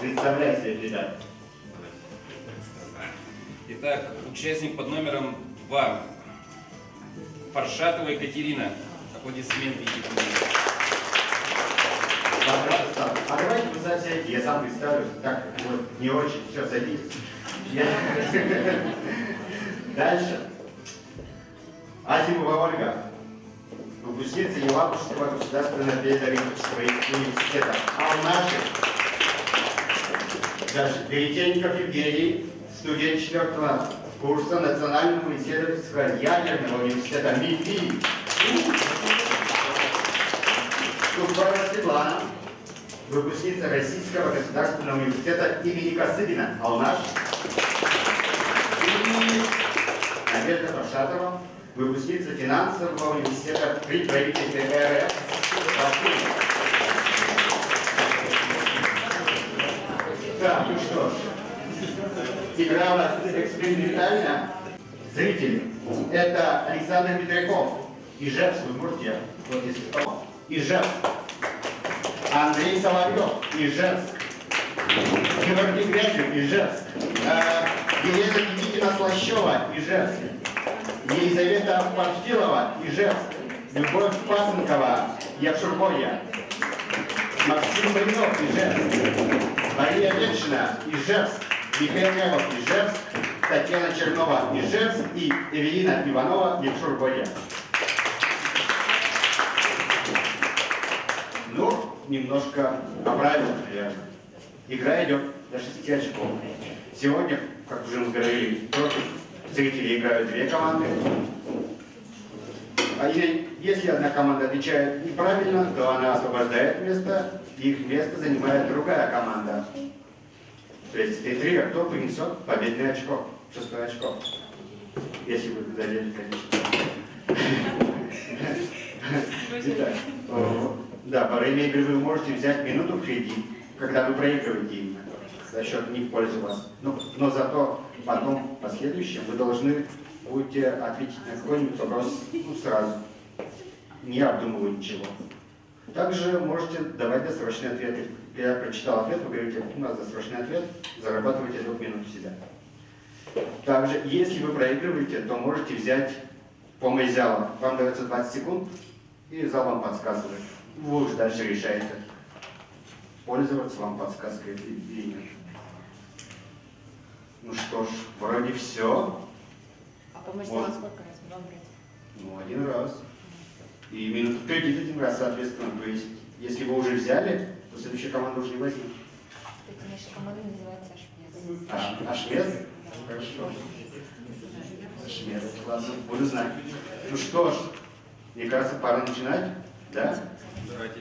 Представляйте, ребят. Итак, участник под номером 2. Паршатова Екатерина. Аплодисменты Екатерине. А давайте вы сядьте, я сам представлю. Так, вот, не очень. Все, садитесь. Дальше. Азимова Ольга. Выпускница Елабужского государственного педагогического университета. А у наших дальше Веретенников Евгений, студент 4-го курса Национального исследовательского ядерного университета МИФИ. Сухова Светлана, выпускница Российского государственного университета имени Косыгина. А у нас Надежда Паршатова, выпускница финансового университета при правительстве РФ. Так, ну что ж, игра у нас экспериментальная. Зрители, это Александр Петряков, Ижевск, Удмуртия, вот если что, Ижевск. Андрей Соловьев, Ижевск. Георгий Грязев, Ижевск. Елена Никитина Слащева, Ижевск. Елизавета Панфилова, Ижевск. Любовь Пасынкова, Явшурбоя. Максим Блинов, Ижевск. Мария Вечна, Ижевск. Михаил Левов, Ижевск. Татьяна Чернова, Ижевск. И Эвелина Иванова, Явшурбоя. Ну, немножко поправил, наверное. Игра идет до 6 очков. Сегодня, как уже мы говорили, против зрителей играют 2 команды. А если одна команда отвечает неправильно, то она освобождает место, и их место занимает другая команда. То есть в 3, кто принесет победное очко, 6-е очко. Если вы доверили, конечно. Итак, да, во время игры вы можете взять минуту в кредит, когда вы проигрываете именно. За счет не в пользу вас. Но зато потом, в последующем, вы должны будете ответить на какой-нибудь вопрос сразу, не обдумывая ничего. Также можете давать досрочные ответы. Я прочитал ответ, вы говорите, у нас досрочный ответ, зарабатываете 2 минут себя. Также, если вы проигрываете, то можете взять помощь зала. Вам дается 20 секунд, и зал вам подсказывает. Вы уже дальше решаете, пользоваться вам подсказкой или нет. Ну что ж, вроде все. А помощь зала сколько раз вам брать? Ну, 1 раз. И минуту в кредит 1 раз, соответственно. То есть, если вы уже взяли, то следующая команда уже не возьмет. Кстати, наша команда называется Ашмес. Ашмес? Хорошо. Ашмес, ладно, буду знать. Ну что ж, мне кажется, пора начинать. Да? Давайте.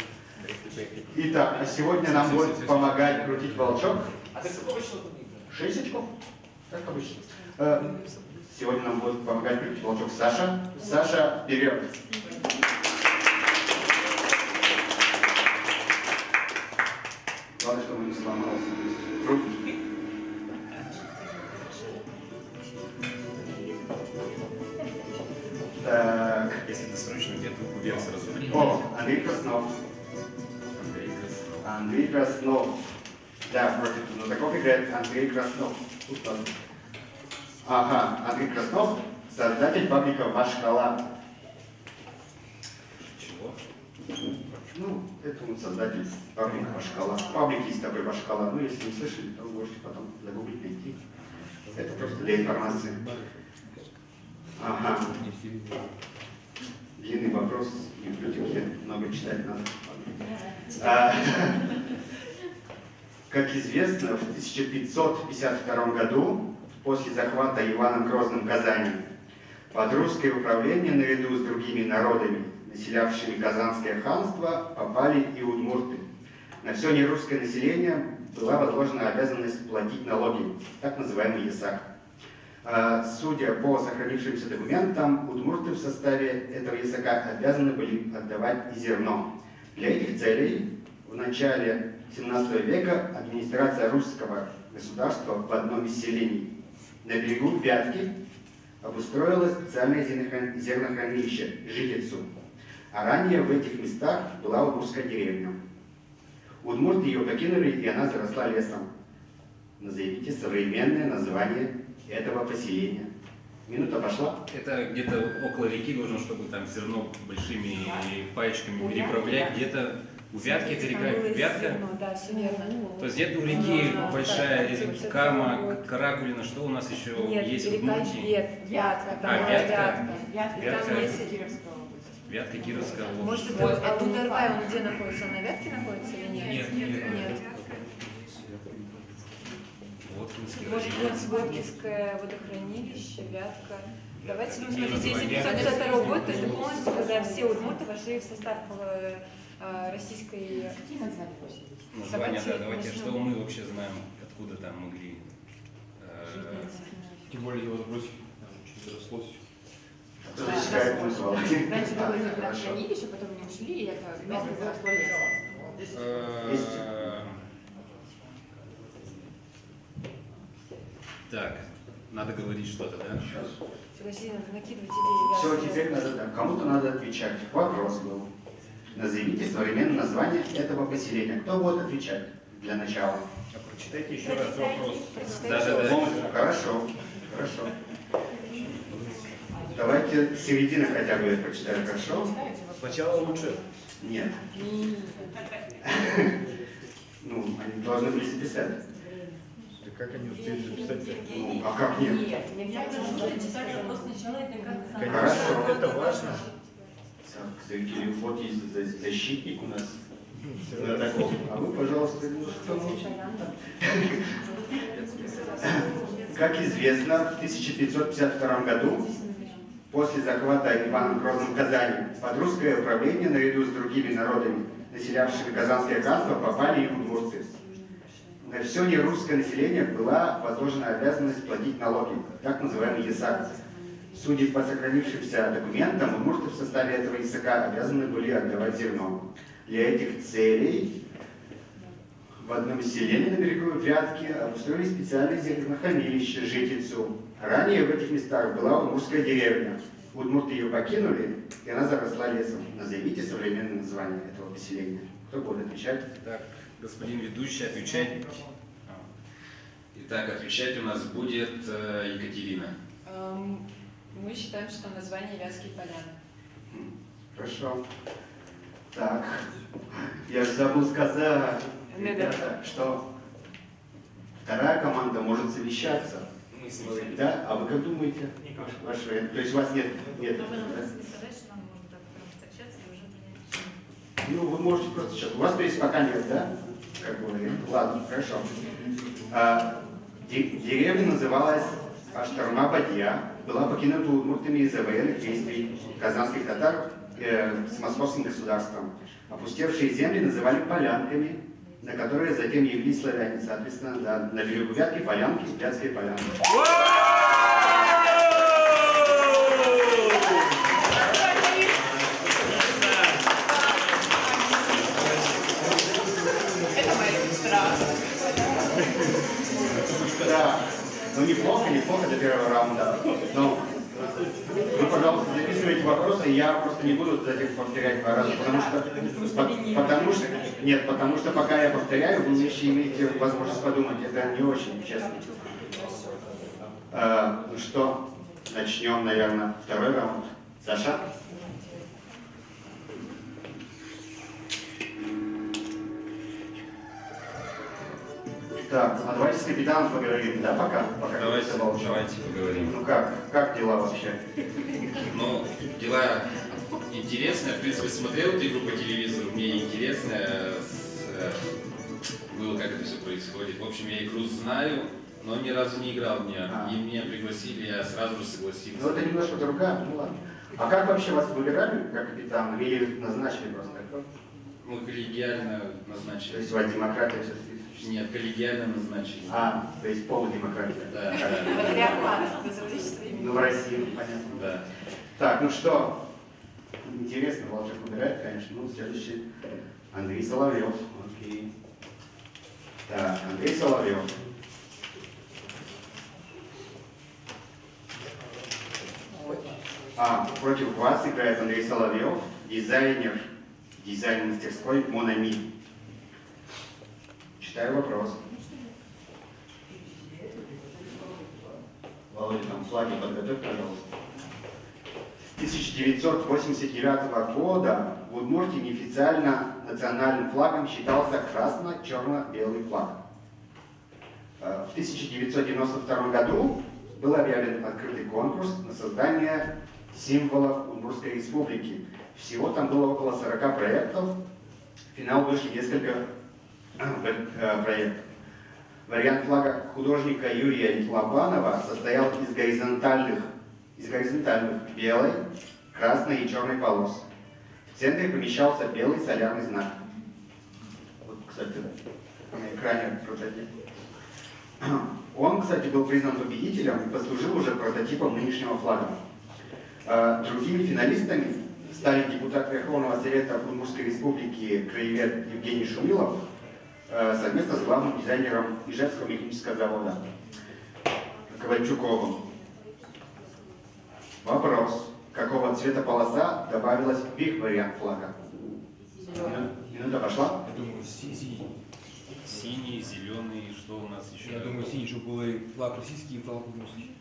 Итак, а сегодня нам будет помогать крутить волчок. 6 очков? Как обычно. Сегодня нам будет помогать крутить волчок Саша. Саша, вперед! Главное, чтобы не сломался. Руки. Так. Если досрочно нет, то вверх сразу. О, Андрей Краснов. Андрей Краснов. Да, против знатоков играет Андрей Краснов. Ага, Андрей Краснов, создатель паблика Башкала. Чего? Ну, это он создатель паблика Башкала. Паблик есть такой Башкала. Ну, если не слышали, то можете потом загуглить, найти. Это просто для информации. Ага. Длинный вопрос, и в библиотеке много читать надо. Как известно, в 1552 году, после захвата Иваном Грозным Казани, под русское управление наряду с другими народами, населявшими Казанское ханство, попали и удмурты. На все нерусское население была возложена обязанность платить налоги, так называемый ясак. Судя по сохранившимся документам, удмурты в составе этого ясака обязаны были отдавать и зерно. Для этих целей в начале XVII века администрация русского государства в одном из селений на берегу Вятки обустроила специальное зернохранилище Житицу, а ранее в этих местах была удмуртская деревня. Удмурты ее покинули, и она заросла лесом. Назовите современное название этого поселения. Минута пошла. Это где-то около реки нужно, чтобы там зерно большими паечками переправлять. Где-то у Вятки, это река Вятка. Да, все верно. То есть где-то у реки большая Кама, Каракулина, что у нас еще Нет, есть в река Удмуртии? Вятка. Там А, Вятка. Вятка. Там есть... Вятка, Кировская область. Может, это Ударбай, он где находится? На Вятке находится или нет? Нет. Воткинское водохранилище, Вятка. Давайте, ну, смотрите, если 552 год, то это полностью, когда все удмурты вошли в состав российской... Название, да, давайте, что мы вообще знаем, откуда там могли... Тем более его сбросили, там очень зарослось. Раньше было хранилище, потом они ушли, и это место заросло лесом. Так, надо говорить что-то, да? Согласись, накидывать идеи. Все, теперь надо, кому-то надо отвечать. Вопрос был. Назовите современное название этого поселения. Кто будет отвечать для начала? Прочитайте еще раз вопрос. Да. Хорошо. Давайте середину хотя бы прочитаем, хорошо? Сначала лучше. Нет. Ну, они должны были записать. Да как они успели записать? Ну, а как нет? Нет, нельзя читать вопрос сначала и до конца. Хорошо. Это важно. Так, зрители, вот есть защитник у нас. Знатоков. А вы, пожалуйста, как известно, в 1552 году, после захвата Иваном Грозным Казани, под русское управление, наряду с другими народами, населявшими Казанское ханство, попали и удмурты. На все нерусское население была возложена обязанность платить налоги, так называемый ясак. Судя по сохранившимся документам, удмурты в составе этого ясака обязаны были отдавать зерно. Для этих целей в одном селении на берегу Вятки обустроили специальное зернохранилище Житицу. Ранее в этих местах была удмуртская деревня. Удмурты ее покинули, и она заросла лесом. Назовите современное название этого поселения. Кто будет отвечать? Так, господин ведущий, отвечать. Итак, отвечать у нас будет Екатерина. Мы считаем, что название Вятские поляны. Хорошо. Так, я же забыл сказать, ребята, что вторая команда может совещаться. Мы с вами. Да? А вы как думаете? Ваш вариант? То есть у вас нет? Ну, вы можете просто сейчас. У вас, то есть, пока нет, да? Как бы вариант. Ладно, хорошо. Деревня называлась Аштарма-Бадья. Была покинута удмуртами из-за военных действий казанских татар с московским государством. Опустевшие земли называли полянками, на которые затем явились славяне. Соответственно, да, на берегу Вятки полянки, Вятские полянки. Это моя сестра. Да, ну неплохо до первого раунда. Но вы, пожалуйста, записывайте вопросы, я просто не буду за этих повторять два раза, потому что пока я повторяю, вы еще имеете возможность подумать, это не очень честно. Ну что, начнем, наверное, второй раунд. Саша? Так, а давайте с капитаном поговорим, да, пока Давайте поговорим. Ну как дела вообще? Ну, дела интересные. В принципе, смотрел эту игру по телевизору, мне интересно было, как это все происходит. В общем, я игру знаю, но ни разу не играл в нее. И меня пригласили, я сразу же согласился. Ну это немножко другая, ну ладно. А как вообще вас выбирали как капитан или назначили просто? Мы коллегиально То назначили. есть у вас демократия все-таки? Нет, коллегиально назначили. То есть полудемократия. Да. Патриархат, назовите своими. Ну в России, понятно. Да. Так, ну что, интересно, Волчек выбирает, конечно. Ну, следующий Андрей Соловьев. Окей. Так, Андрей Соловьев. Против вас играет Андрей Соловьев, дизайнер мастерской Монами. Читаю вопрос. Володя, там флаги подготовь, пожалуйста. С 1989 года в Удмуртии неофициально национальным флагом считался красно-черно-белый флаг. В 1992 году был объявлен открытый конкурс на создание символов Удмуртской республики. Всего там было около 40 проектов. В финал вышли несколько проектов. Вариант флага художника Юрия Лобанова состоял из горизонтальных белой, красной и черной полос. В центре помещался белый солярный знак. Вот, кстати, на экране прототип. Он, кстати, был признан победителем и послужил уже прототипом нынешнего флага. Другими финалистами стали депутат Верховного Совета Удмуртской Республики краевед Евгений Шумилов совместно с главным дизайнером Ижевского механического завода Ковальчуковым. Вопрос. Какого цвета полоса добавилась в их вариант флага? Минута пошла? Я думаю, синий. Синий, зеленый, что у нас еще? Я думаю, синий, чтобы был и флаг российский, и флаг удмуртский.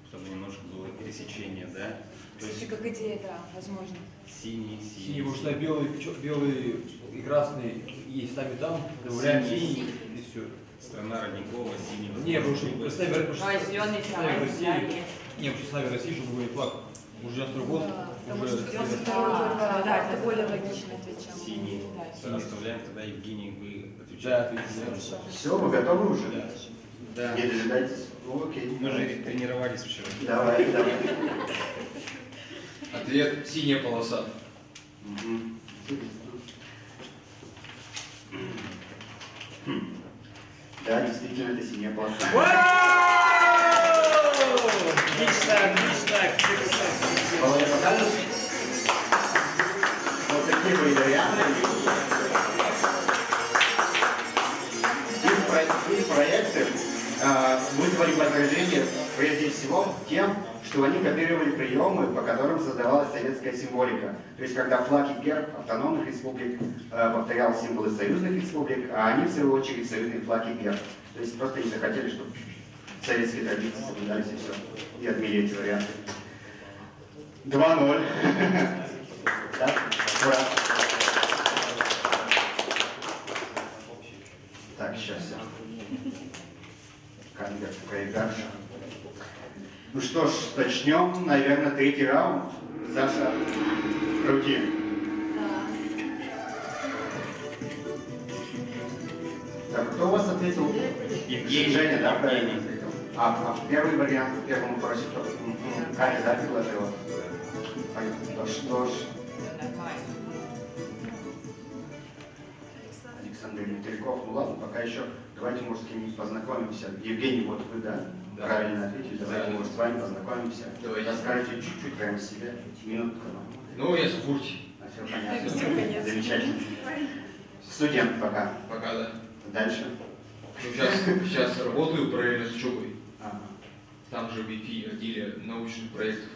Чтобы немножко было пересечение, да? То Слушай, есть как идея, да, возможно. синий. Синий, потому что белый и красный есть там и там, добавляем синий и все. страна Родникова, синего. Не, потому что представим, зеленый России. Не, вообще славе России, чтобы был флаг. Уже 92 год. Потому Уже что 92 да, это более логичный ответ, чем... Синий. Да. Оставляем тогда Евгений, вы Да, отвечаете. ответили. Все, вы готовы уже? Да. Да. Не дожидайтесь. Ну, окей. Мы же тренировались вчера. Давай. Ответ – синяя полоса. Мгм. Да, действительно, это синяя полоса. Володя, покажешь? Вот такие были варианты. Их проекты вызвали возражение прежде всего тем, что они копировали приемы, по которым создавалась советская символика. То есть, когда флаг и герб автономных республик повторял символы союзных республик, а они, в свою очередь, союзный флаг и герб. То есть, просто не захотели, чтобы советские традиции соблюдались и все. И отмели эти варианты. 2-0. Да? Ура. Так, сейчас все. Конверт проигравший. Ну что ж, начнем, наверное, третий раунд. Саша, крути. Так, кто у вас ответил? Евгений. Женя, да, Евгений. правильно ответил? А первый вариант, в первом вопросе кто? Аня, да, предложила? Понятно. Что ж, Александр Митряков, ну ладно, пока еще, давайте, может, с кем-нибудь познакомимся. Евгений, вот вы, да? Да. Правильно ответили, давайте, Да. может, с вами познакомимся. Давайте. Расскажите чуть-чуть прямо себе, минутку. Ну, я с Удмуртии. Все понятно. Всё понятно. Замечательно. Студент пока. Пока, да. Дальше. Ну, сейчас работаю параллельно с учебой. Ага. Там же в ИФИ отделе научных проектов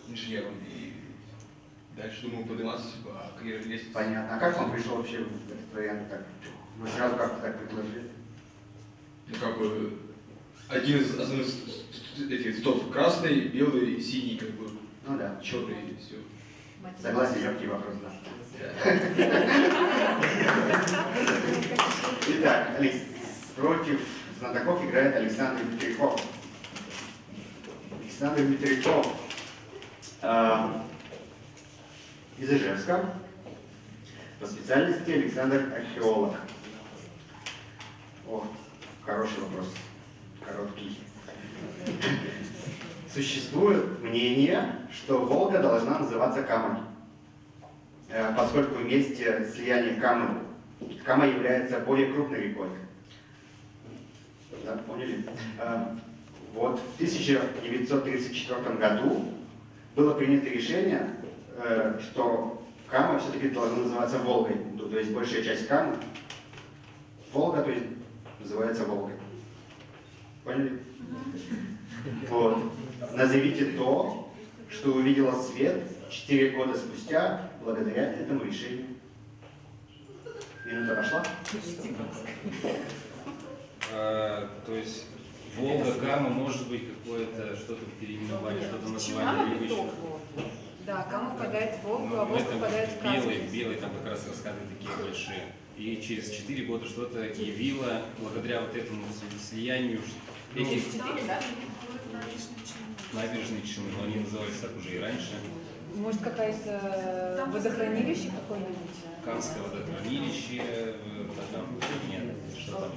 инженером. И дальше думаю подниматься по карьерной лестнице. Понятно. А как вам пришел вообще этот вариант? Так? Вы сразу как-то так предложили? Ну, как бы, один из основных этих цветов красный, белый и синий, как бы, Ну да. черный и все. Согласен, легкий вопрос, да. Итак, против знатоков играет Александр Митряков. Александр Митряков из Ижевска. По специальности Александр археолог. О, хороший вопрос. Короткий. Существует мнение, что Волга должна называться Камой, поскольку в месте слияния Камы Кама является более крупной рекой. Да, поняли? Вот в 1934 году было принято решение, что Кама все-таки должна называться Волгой, то есть большая часть Камы. Волга, то есть называется Волгой. Поняли? Вот. Назовите то, что увидело свет 4 года спустя благодаря этому решению. Минута пошла? То есть Волга, Кама, может быть, какое-то что-то переименовали, что-то название, либо еще. Да, Кама впадает в Волгу, а Ну, Волга это впадает в белый, Каспий. белый, там как раз раскаты такие большие. И через 4 года что-то явило, благодаря вот этому слиянию этих набережных Чины, но они назывались так уже и раньше. Может, какое-то водохранилище какое-нибудь? Камское водохранилище, там, нет, что там?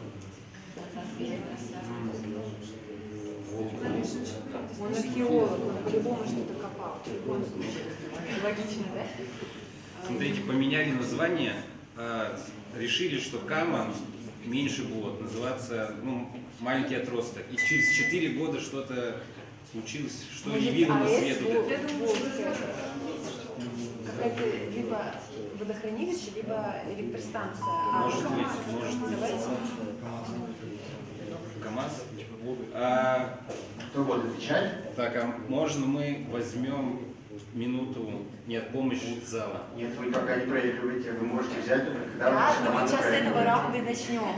Он археолог, он по-любому что-то копал. В любом случае. Логично, да? Смотрите, поменяли название, решили, что Кама меньше будет называться, ну, маленький отросток. И через 4 года что-то случилось, что явило на свет вот это. Какая-то либо водохранилище, либо электростанция. Может быть. Давайте. КамАЗ. Кто будет отвечать? Так, а можно мы возьмем минуту, нет, помощь зала? Нет, вы пока не проигрываете, вы можете взять только когда Да, ваша мы команда сейчас с этого проигрывает. раунда и начнем.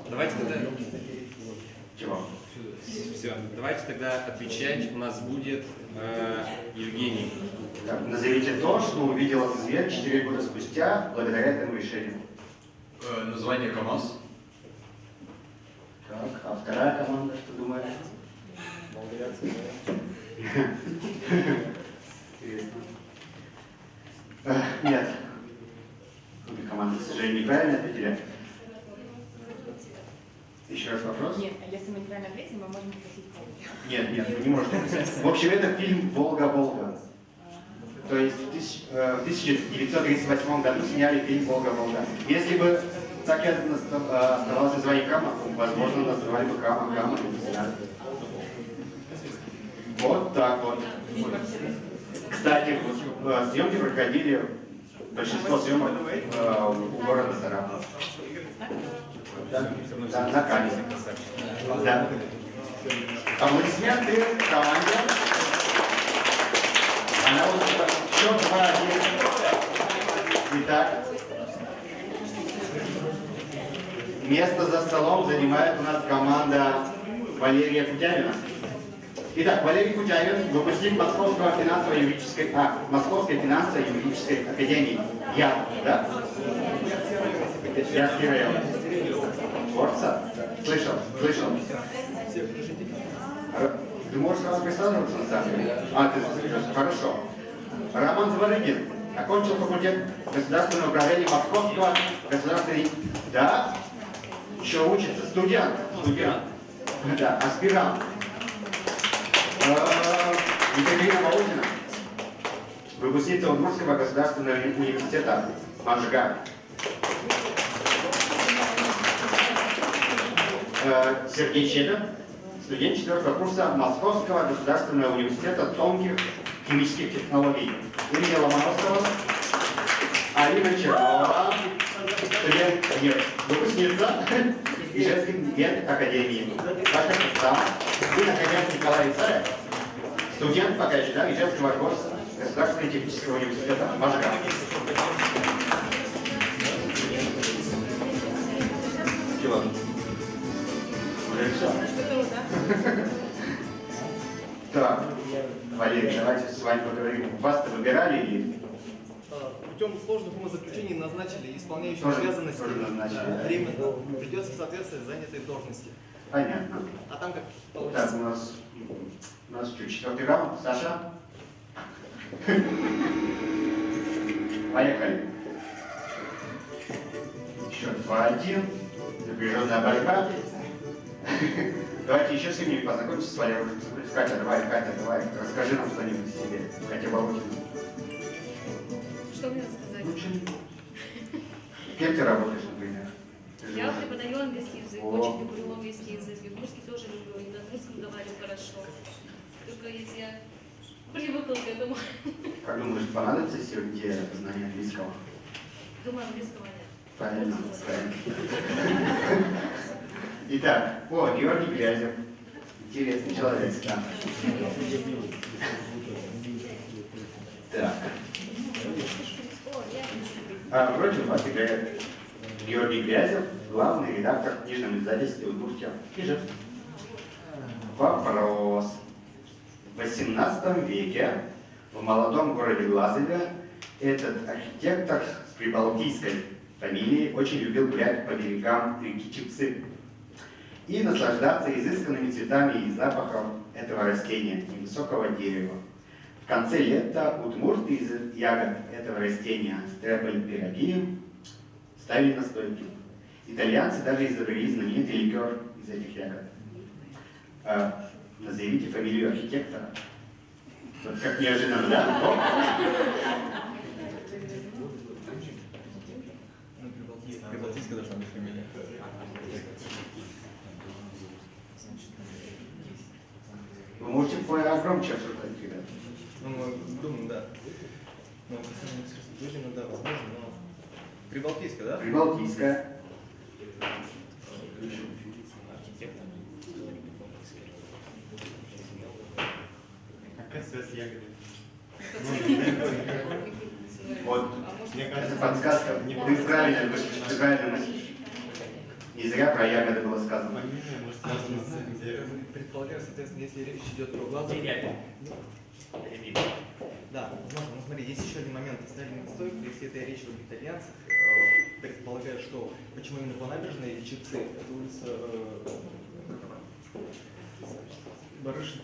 Давайте тогда... Чего? Все, давайте тогда отвечать. У нас будет Евгений. Так, назовите то, что увидела свет 4 года спустя благодаря этому решению. Название КамАЗ. Так, а вторая команда что думает? Интересно. Нет. Обе команды, к сожалению, неправильно ответили. Еще раз вопрос? Нет, а если мы неправильно ответим, мы можем попросить помощи. Нет, вы не можете. В общем, это фильм «Волга-Волга». То есть в 1938 году сняли фильм «Волга-Волга». Если бы так и оставалось название Кама, возможно, называли бы Кама, не знаю. Вот так вот. Кстати, съемки проходили, большинство съемок у города Саратов. Да, на камере. Да. Аплодисменты команде. Она уже счет 2-1. Итак, место за столом занимает у нас команда Валерия Кутявина. Итак, Валерий Кутявин, выпускник Московской финансово-юридической академии. Я, да? Вятский район. Творца? Слышал. Ты можешь сразу присаживаться на самом деле? Ты слышишь? Хорошо. Роман Зварыгин окончил факультет государственного управления Московского государственного... Да? Еще учится. Студент. Да, аспирант. Екатерина Володина, выпускница Удмуртского государственного университета Можга. Сергей Чедов, студент 4-го курса Московского государственного университета тонких химических технологий. Ирина Ломоносова, Алина Чернова, выпускница Ижевской академии. Ваша сестра, и, наконец, Николай Царев, студент пока еще, да, Ижевского государственного технического университета Можга. Чего? Уже все. Так, Валерий, давайте с вами поговорим. Вас-то выбирали или... Путем сложных умозаключений назначили исполняющих Тоже обязанности назначили. временно. Придется соответствовать занятой должности. Понятно. А там как Так, получится. у нас что, 4-й раунд? Саша? Поехали. Счет 2-1. Напряженная борьба. Давайте еще с кем-нибудь познакомимся с Валерой. Катя, давай, расскажи нам что-нибудь о себе. Катя Володина. Что мне сказать? Кем ты работаешь, например? Я преподаю английский язык, О. очень люблю английский язык. И русский тоже люблю, и на английском говорю хорошо. Только если я привыкла к этому. Как думаешь, понадобится сегодня тебе знание английского? Думаю, английского нет. Правильно. Итак, Георгий Грязев. Интересный человек, да. Так. Против вас играет Георгий Грязев, главный редактор в книжном издательстве «Удмуртия». Ижевск. Вопрос. В XVIII веке в молодом городе Глазове этот архитектор с прибалтийской фамилией очень любил гулять по берегам реки Чепцы и наслаждаться изысканными цветами и запахом этого растения, невысокого дерева. В конце лета удмурты из ягод этого растения стряпали пироги, ставили на стойки. Итальянцы даже изобрели знаменитый ликер из этих ягод. Назовите фамилию архитектора. Вот как неожиданно, да? Прибалтийская должна быть фамилия. Вы можете погромче обсуждать, ребята. Ну, мы думаем, да. Ну, Дудина, да, возможно, но... Прибалтийская, да? Прибалтийская. Какая связь с ягодой? Вот, это подсказка. Вы правильно мыслишь. Не зря про ягоды было сказано. Предполагаю, соответственно, если речь идет про глаза... Да, возможно. Но смотри, есть еще один момент. Оставили настойку. Если это речь об итальянцах, предполагаю, что почему именно по набережной Чепцы, это улица Барышина.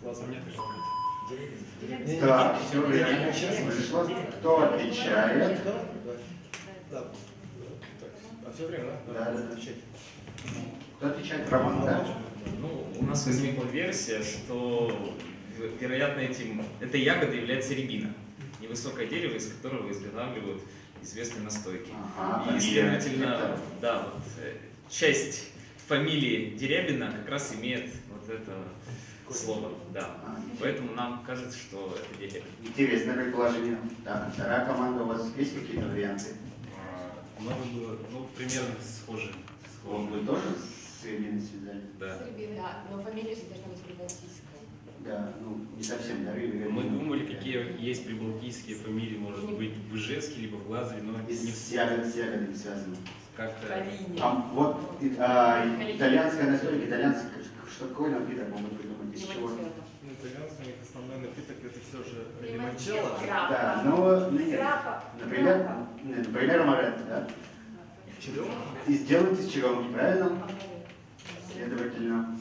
Глаза нет. Так, все время вышло. Кто отвечает? Да. А все время, да? Да. Отвечать. Кто отвечает? Роман, да? Ну, у нас возникла версия, что, вероятно, этой ягодой является рябина. Невысокое дерево, из которого изготавливают известные настойки. Ага, и, следовательно, да, вот, часть фамилии Дерябина как раз имеет вот это слово. Да. Поэтому нам кажется, что это Дерябин. Интересное предположение. Так, вторая команда, у вас есть какие-то варианты? Ну, примерно схожи. Вы тоже с Рябиной связали? Да. Да, но фамилия же должна быть прибалтийская. Да, ну не совсем, да, Мы думали, какие есть прибалтийские фамилии, может быть, в Ижевске, либо в Глазове, но И не с ягодами связаны. как-то... Вот итальянская настойка, итальянская, что такое напиток могут придумать? Из чего? Ну, итальянцы, у них основной напиток это все же лимончелло. Да, ну, нет. Например, амаретто, да? Черемуха? И сделать из черемухи, правильно? Следовательно.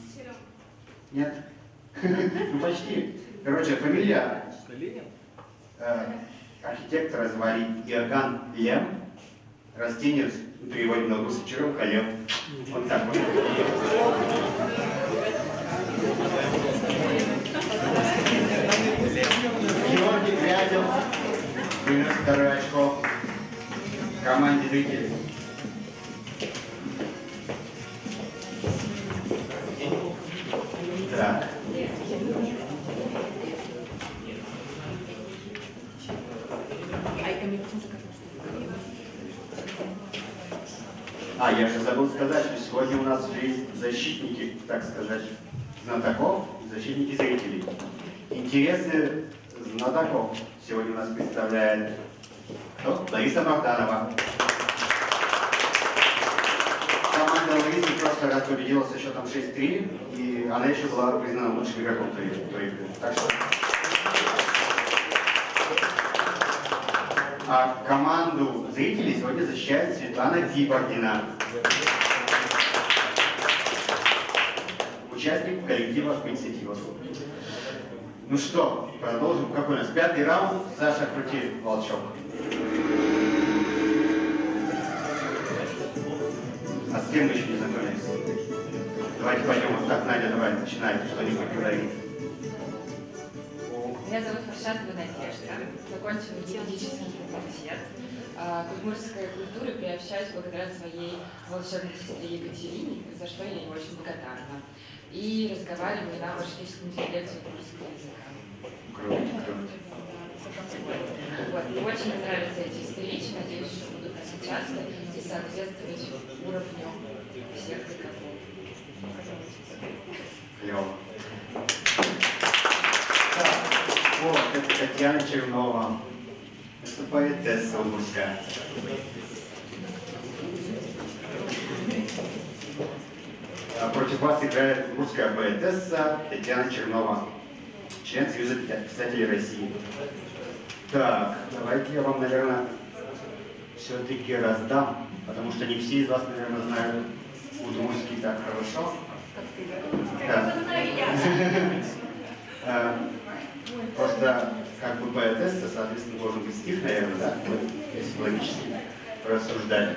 Нет? Ну почти. Короче, фамилия Ленин? архитектора звали Иоганн Лем. Растение в переводе на русский черемуха Лем. Вот так вот. Георгий Грязев принес второе очко команде зрителей. Так. Я же забыл сказать, что сегодня у нас уже есть защитники, так сказать, знатоков и защитники зрителей. Интересы знатоков сегодня у нас представляет кто? Лариса Богданова. Команда Ларисы в прошлый раз победила со счетом 6-3, и она еще была признана лучшим игроком той игры. Так что... А команду зрителей сегодня защищает Светлана Киборгина. Участник коллектива «Инициатива». Ну что, продолжим. Какой у нас? 5-й раунд. Саша, крути волчок. А с кем мы еще не знакомились? Давайте пойдем вот так. Надя, давай, начинай что-нибудь говорить. Меня зовут Фаршатова Надежда. Закончила юридический факультет. К удмуртской культуре приобщаюсь благодаря своей волшебной сестре Екатерине, за что я ей очень благодарна. И разговариваю на башкирском диалекте удмуртского языка. Вот. Мне очень нравятся эти встречи, надеюсь, что будут очень часто и соответствовать уровню всех игроков. Клево. Так, вот, это Татьяна Чернова. Это поэтесса удмуртская. Против вас играет удмуртская поэтесса Татьяна Чернова, член Союза писателей России. Так, давайте я вам, наверное, все-таки раздам, потому что не все из вас, наверное, знают удмуртский так хорошо. Да. Просто как бы поэтесса, соответственно, должен быть стих, наверное, да? Если логически рассуждать.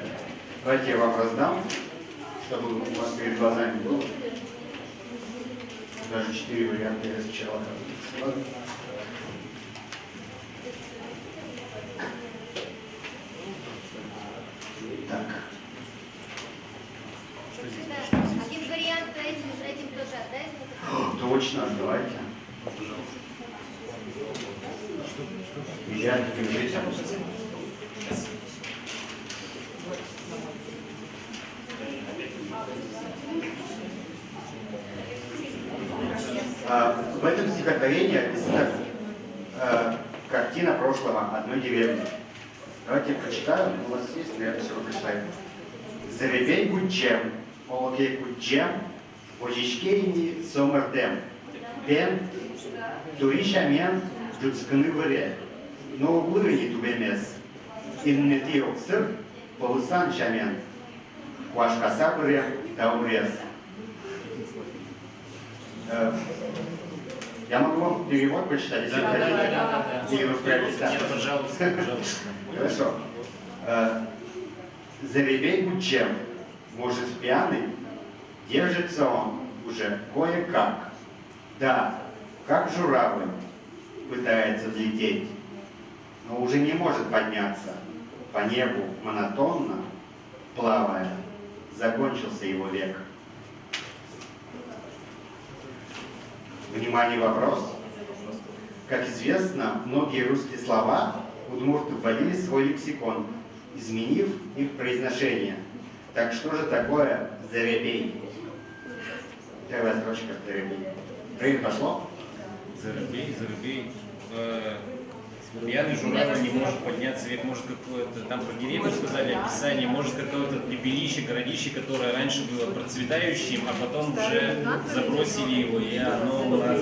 Давайте я вам раздам, чтобы у вас перед глазами было. Даже 4 варианта я сначала. Так. Один вариант этим тоже отдать. Точно, давайте. Я держите. В этом стихотворении описана картина прошлого одной деревни. Давайте я прочитаю, у вас есть, но я все прочитаю. Заребей гудчем, олокей гудчем, ожичкейни сомердем, пен, турищамен, джуцканы варе, но углыни тубемес, иннети оксыр, полусан шамен, хуашкаса варе, даурес. Я могу вам перевод прочитать, если хотите? Или вы вправе ставить? Нет, пожалуйста, пожалуйста. Хорошо. Заребей гудчем, может пьяный, держится он уже кое-как. Да, как журавль пытается взлететь, но уже не может подняться. По небу монотонно, плавая, закончился его век. Внимание, вопрос. Как известно, многие русские слова удмурты вводили в свой лексикон, изменив их произношение. Так что же такое заребей? Первая строчка заребей. Время пошло? Заребей, заребей. Пьяный журавль не может подняться вверх, может какое-то, там про деревню сказали описание, может какое-то пепелище, городище, которое раньше было процветающим, а потом уже забросили его, и оно у нас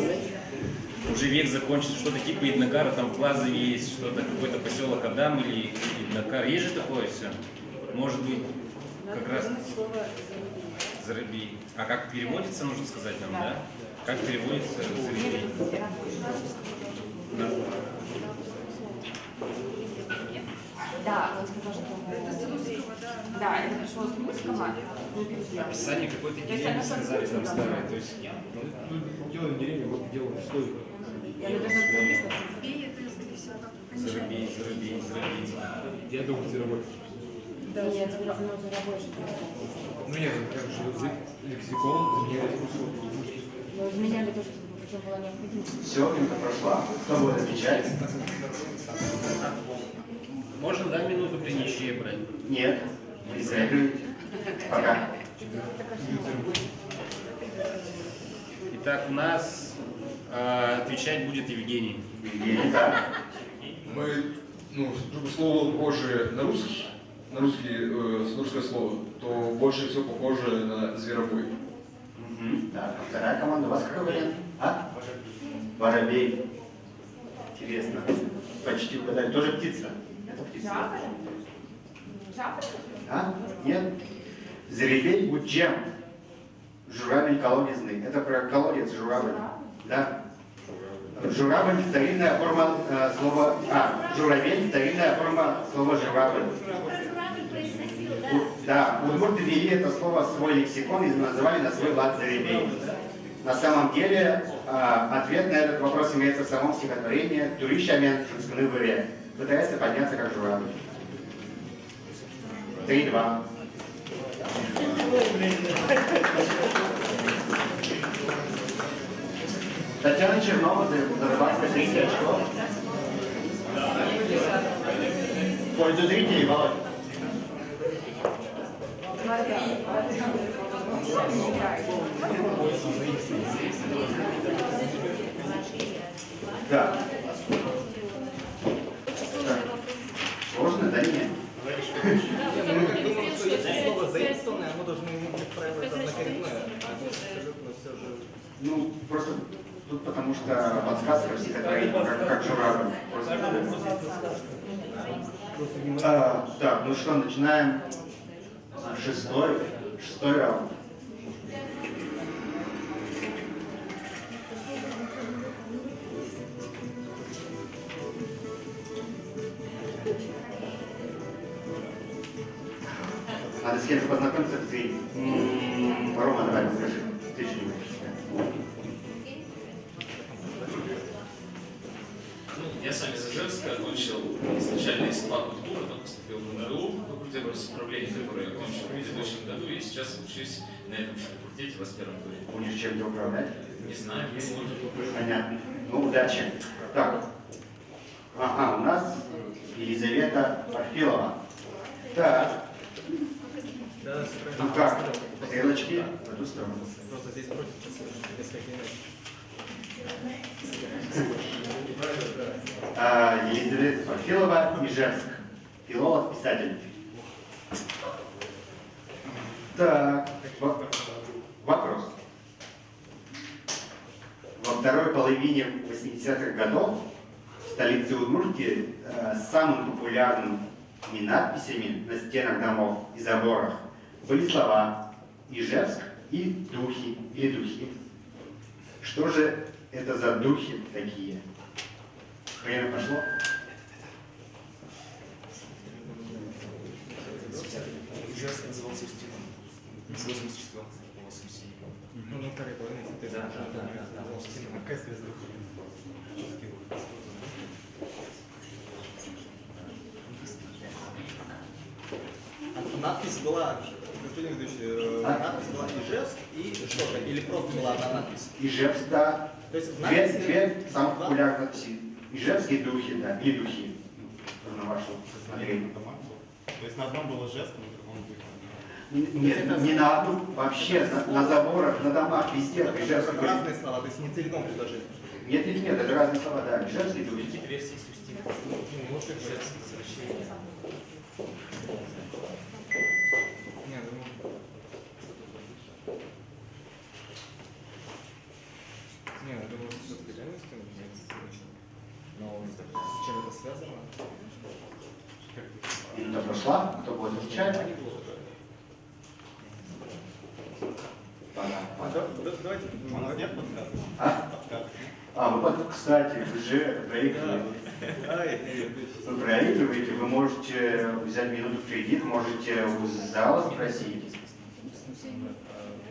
уже век закончится, что-то типа Иднакара, там в Плазове есть, что-то, какой-то поселок Адам или Иднакар, есть же такое все? Может быть, как раз заребей. А как переводится, нужно сказать нам, да? Как переводится заребей? Да, он сказал, что... Это с русского, да. Да, это пришло с русского. Описание какой-то деревни сказали там старое, то есть... Тут делаем деревню, вот делаем слой. И это, скорее всего, как Заребей, заребей, заребей. Я думаю, зеровой. Да, я тебе рабочий. Ну нет, как же лексикон заменяет русский. Но изменяли то, что было необходимо. Все, минута прошла. Кто будет отвечать? Можно, да, минуту при ничьей брать? Нет. Присягивайте. Пока. Итак, у нас отвечать будет Евгений. Евгений, да. Мы, ну, чтобы слово похоже на русский, русское слово, то больше всего похоже на зверобой. Так, а вторая команда, у вас какой вариант? А? Воробей. Интересно. Почти угадали. Тоже птица? Это птица. А? Нет? Заребей гудчем. Журавль колодезный. Это про колодец журавль. Да? Журавль – старинная форма слова... журавель – старинная форма слова журавль. Да, удмурты ввели это слово в свой лексикон и называли на свой лад заребей. На самом деле, ответ на этот вопрос имеется в самом стихотворении «Турищамен жуцканы выре». Пытается подняться как журавль. 3-2. Татьяна Чернова зарабатывает 30 очков. В пользу зрителей, Володь. Очень Да. сложный вопрос. Долине? Я думаю, что если слово заимствованное, оно должно иметь, как правило, это однокоренное, а здесь абсолютно все же... Ну, просто тут потому что подсказка в стихотворении, как журавль. Так, ну что, начинаем шестой раунд. Надо с кем-то познакомиться, ты. Рома, давай, скажи. Ты что-нибудь. Я сам из Ижевска, окончил изначально институт культуры, потом поступил в НРУ, факультет самоуправления, который я окончил в предыдущем году, и сейчас учусь на этом же факультете в аспирантуре. Будешь чем-то управлять? Не знаю, посмотрим. Понятно. Ну, удачи. Так. Ага, у нас Елизавета Парфилова. Так. Да, Ну как? Стрелочки в эту сторону. Просто здесь против часов, несколько иначе. Елизавета Парфилова, Ижевск. Филолог, писатель. Так. Вопрос. Во второй половине 80-х годов в столице Удмуртии самым популярными надписями на стенах домов и заборах были слова «Ижевск» и «Духи» или «Духи». Что же это за духи такие? Время пошло? Ижевск назывался Устином. С 84 по 87. Ну, на второй половине, да. Какая связь с духом? Надпись была, господин ведущий, надпись была Ижевск и что-то, или просто была одна надпись? Ижевск, да. То есть Две самых популярных надписи. Ижевские духи, да, или духи. На вашем смотрении. То есть на одном было Ижевск, на другом духе? Нет, не на одну, вообще на заборах, на домах, везде. Это разные слова, то есть не целиком предложили. Нет, это разные слова, да. Ижевские духи. Какие версии с Устином? Ижевские возвращения. Не, я думаю, что все-таки реальность но с чем это связано? Минута прошла, кто будет отвечать? Давайте. У нас нет подсказок? Вот, кстати, вы же проигрываете. Вы проигрываете, вы можете взять минуту в кредит, можете у зала спросить.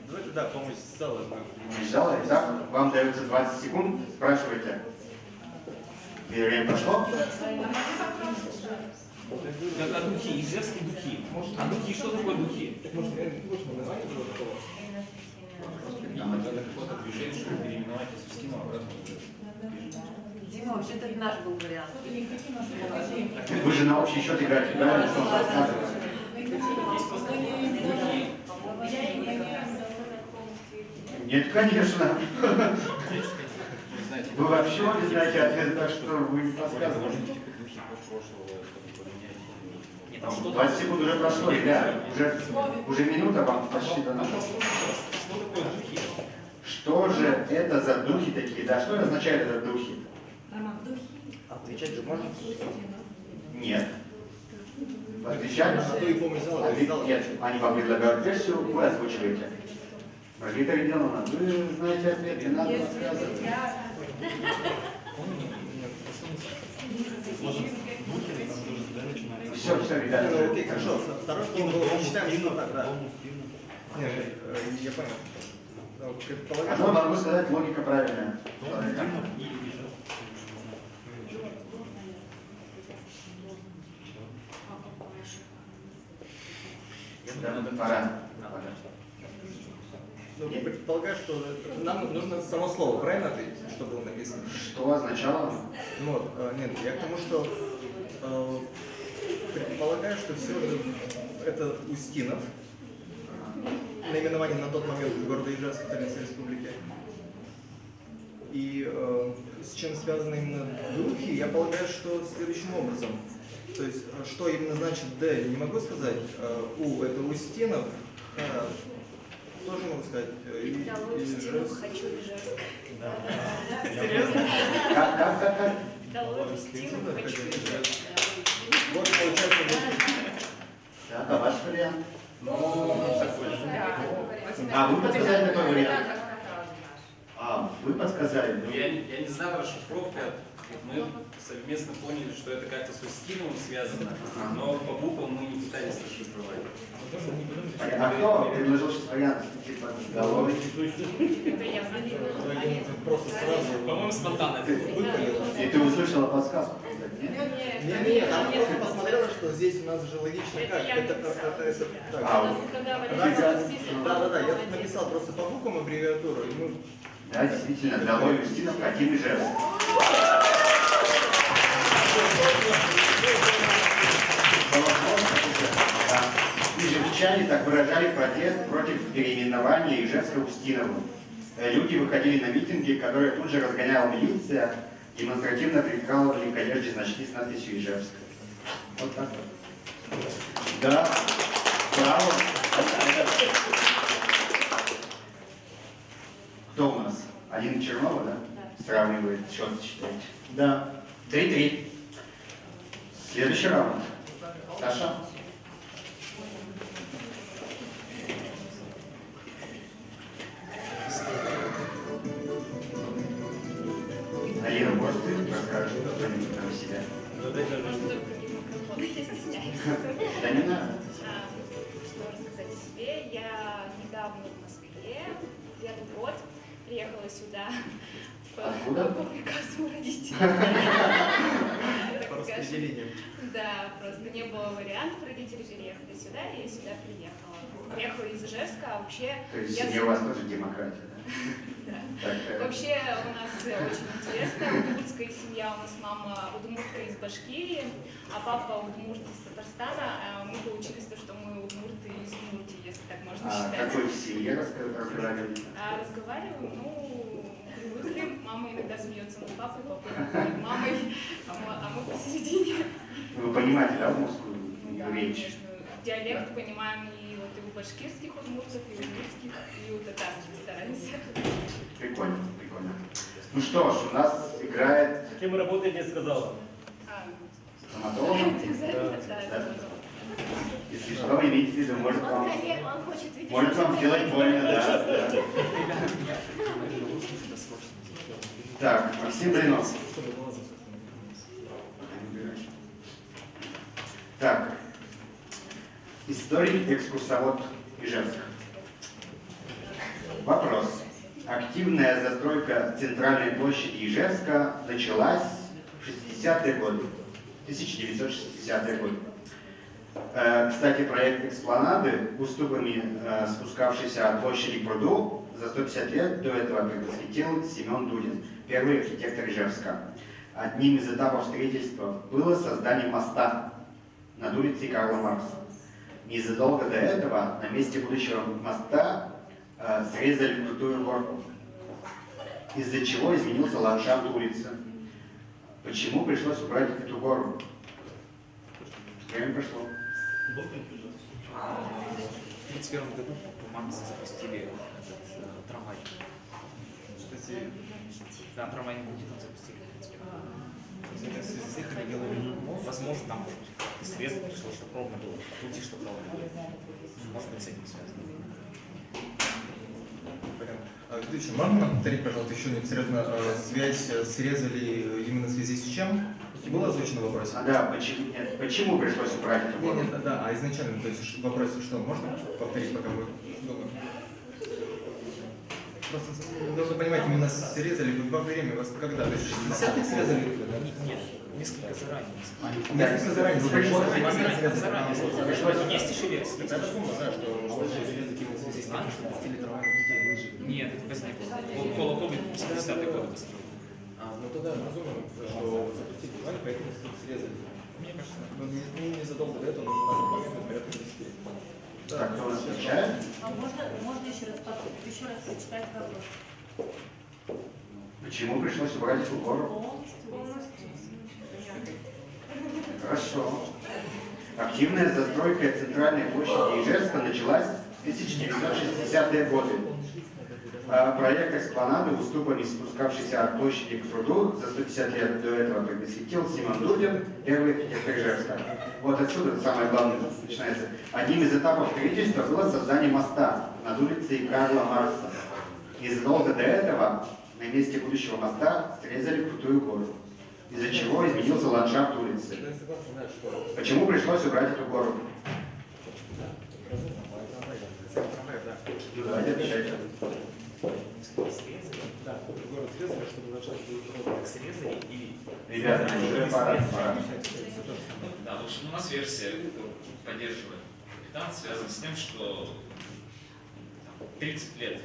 Давайте, да, помощь зала. Зала, итак, вам дается 20 секунд, спрашивайте. Время прошло? А духи, ижевские духи. А духи, что такое духи? Может, название было такого? Там это какое-то движение, чтобы переименовать из Устина обратно. Дима, вообще-то это наш был вариант. Вы же на общий счет играете, правильно? Что он рассказывает? Нет, конечно. Вы вообще не знаете ответ, так что вы не подсказываете. 20 секунд уже прошло, ребят. Уже минута вам почти дана. Что же это за духи такие? Да, что означает это духи? Отвечать же можно? Нет. Отвечать? А то и помощь зала. Нет, они вам предлагают версию, вы озвучиваете. Маргарита Виденовна, вы знаете ответ, не надо рассказывать. Все, ребята. Окей, хорошо. Второй слово было, считаем, что так, да. Нет, я понял. Одно могу сказать, логика правильная. Пора. Предполагаю, что нам нужно само слово, правильно ответить, что было написано? Что означало? Вот, нет, я к тому, что предполагаю, что все это Устинов, наименование на тот момент города Ижевска, столицы республики. И с чем связаны именно духи, я полагаю, что следующим образом. То есть, что именно значит «Д», не могу сказать. «У» — это Устинов, «Х» тоже могу сказать. Долой Устинов, хочу Ижевск. Серьезно? Как? Долой Устинов, хочу Ижевск. Вот получается вот. Так, а ваш вариант? Да. Вы подсказали такой вариант? Вы подсказали. Ну, я не знаю расшифровка. Мы совместно поняли, что это как-то с Устиновым связано, но по буквам мы не пытались расшифровать. А кто предложил сейчас вариант? Типа, головы? Это я знаю. Просто сразу. По-моему, спонтанно это выпалил. И ты услышала подсказку? Нет, она просто посмотрела, что здесь у нас же логично как. Это так. Да, я тут написал просто по буквам аббревиатуру, и мы... Да, действительно, долой Устинов, хотим Ижевск. Ижевчане так выражали протест против переименования Ижевска Устиновым. Люди выходили на митинги, которые тут же разгоняла милиция, демонстративно прикалывали к одежде значки с надписью Ижевск. Вот так вот. Да, браво. Кто у нас? Алина Чернова, да? Сравнивает, счет считаете. Да. 3-3. Следующий раунд. Саша. Алина, может, ты расскажешь что-нибудь про себя? Я стесняюсь. Да не надо. Что рассказать о себе? Я недавно в Москве, где-то год, приехала сюда по приказу родителей. По распределению. Да, просто не было вариантов, родители переехали сюда, и я сюда приехала. Приехала из Ижевска, а вообще... То есть семья у вас тоже демократия, да? Да. Вообще у нас очень интересная удмуртская семья. У нас мама удмуртка из Башкирии, а папа удмурт из Татарстана. Мы получились то, что мы удмурты из Удмуртии, если так можно считать. Какой в семье разговариваете? Разговариваем, привыкли. Мама иногда смеется над папой, папа над мамой, а мы посередине. Вы понимаете, да, удмуртскую речь? Конечно. Диалект понимаем и у башкирских удмуртов, и у удмуртских, и у татарских стараемся. Прикольно, прикольно. Ну что ж, у нас играет... Кем работаете, не сказала? Стоматологом? Да. Если что, вы имеете в виду, может вам сделать больно, да. Так, Максим Блинов. Так, историк, экскурсовод Ижевска. Вопрос. Активная застройка центральной площади Ижевска началась в 60-е годы, 1960-е годы. Кстати, проект экспланады, уступами спускавшийся от площади к пруду, за 150 лет до этого предвосхитил Семен Дудин, первый архитектор Ижевска. Одним из этапов строительства было создание моста над улицей Карла Маркса. Незадолго до этого на месте будущего моста срезали крутую горку, из-за чего изменился ландшафт улицы. Почему пришлось убрать эту гору? Время прошло. В 1931 году в Марксе запустили этот трамвай. Да, трамвайный путь запустили в 1931 году. С этими делами. Возможно, там может быть срезано пришло, чтобы ровно было. Пути, чтобы ровно было. Может быть, с этим связано. Следующий, можно нам повторить, пожалуйста, еще не серьезно, связь срезали именно в связи с чем? Было озвучено в вопросе? Да, почему пришлось убрать эту гору? Нет, да, а изначально, то есть в вопросе что? Можно повторить, пока мы думаем? Просто нужно понимать, именно срезали во время, вас когда? То есть 60-х срезали? Нет, несколько заранее. Несколько заранее. Есть еще версии. Я думаю, да, что срезать именно в связи с тем, что пустили трамвайные пути. Нет, это позднее было. Колокол 70-е годы построил. Ну тогда разумно, что запустили трамвай, поэтому срезали. Мне кажется, не задолго до этого, но на момент порядка 10 лет. Так, кто у нас отвечает? Можно еще раз прочитать вопрос? Почему пришлось убрать эту гору? Хорошо. Активная застройка центральной площади Ижевска началась в 1960-е годы. Проект экспланады, уступами спускавшийся от площади к пруду, за 150 лет до этого предвосхитил Симон Дудин, первый архитектор Ижевска. Вот отсюда самое главное начинается. Одним из этапов строительства было создание моста над улицей Карла Маркса. Незадолго до этого на месте будущего моста срезали крутую гору, из-за чего изменился ландшафт улицы. Почему пришлось убрать эту гору? Давайте отвечайте. Да, город срезали, чтобы ландшафт был так срезали и... Ребята, уже пора. Да, в общем, у нас версия, которую поддерживает капитан, связана с тем, что 30 лет,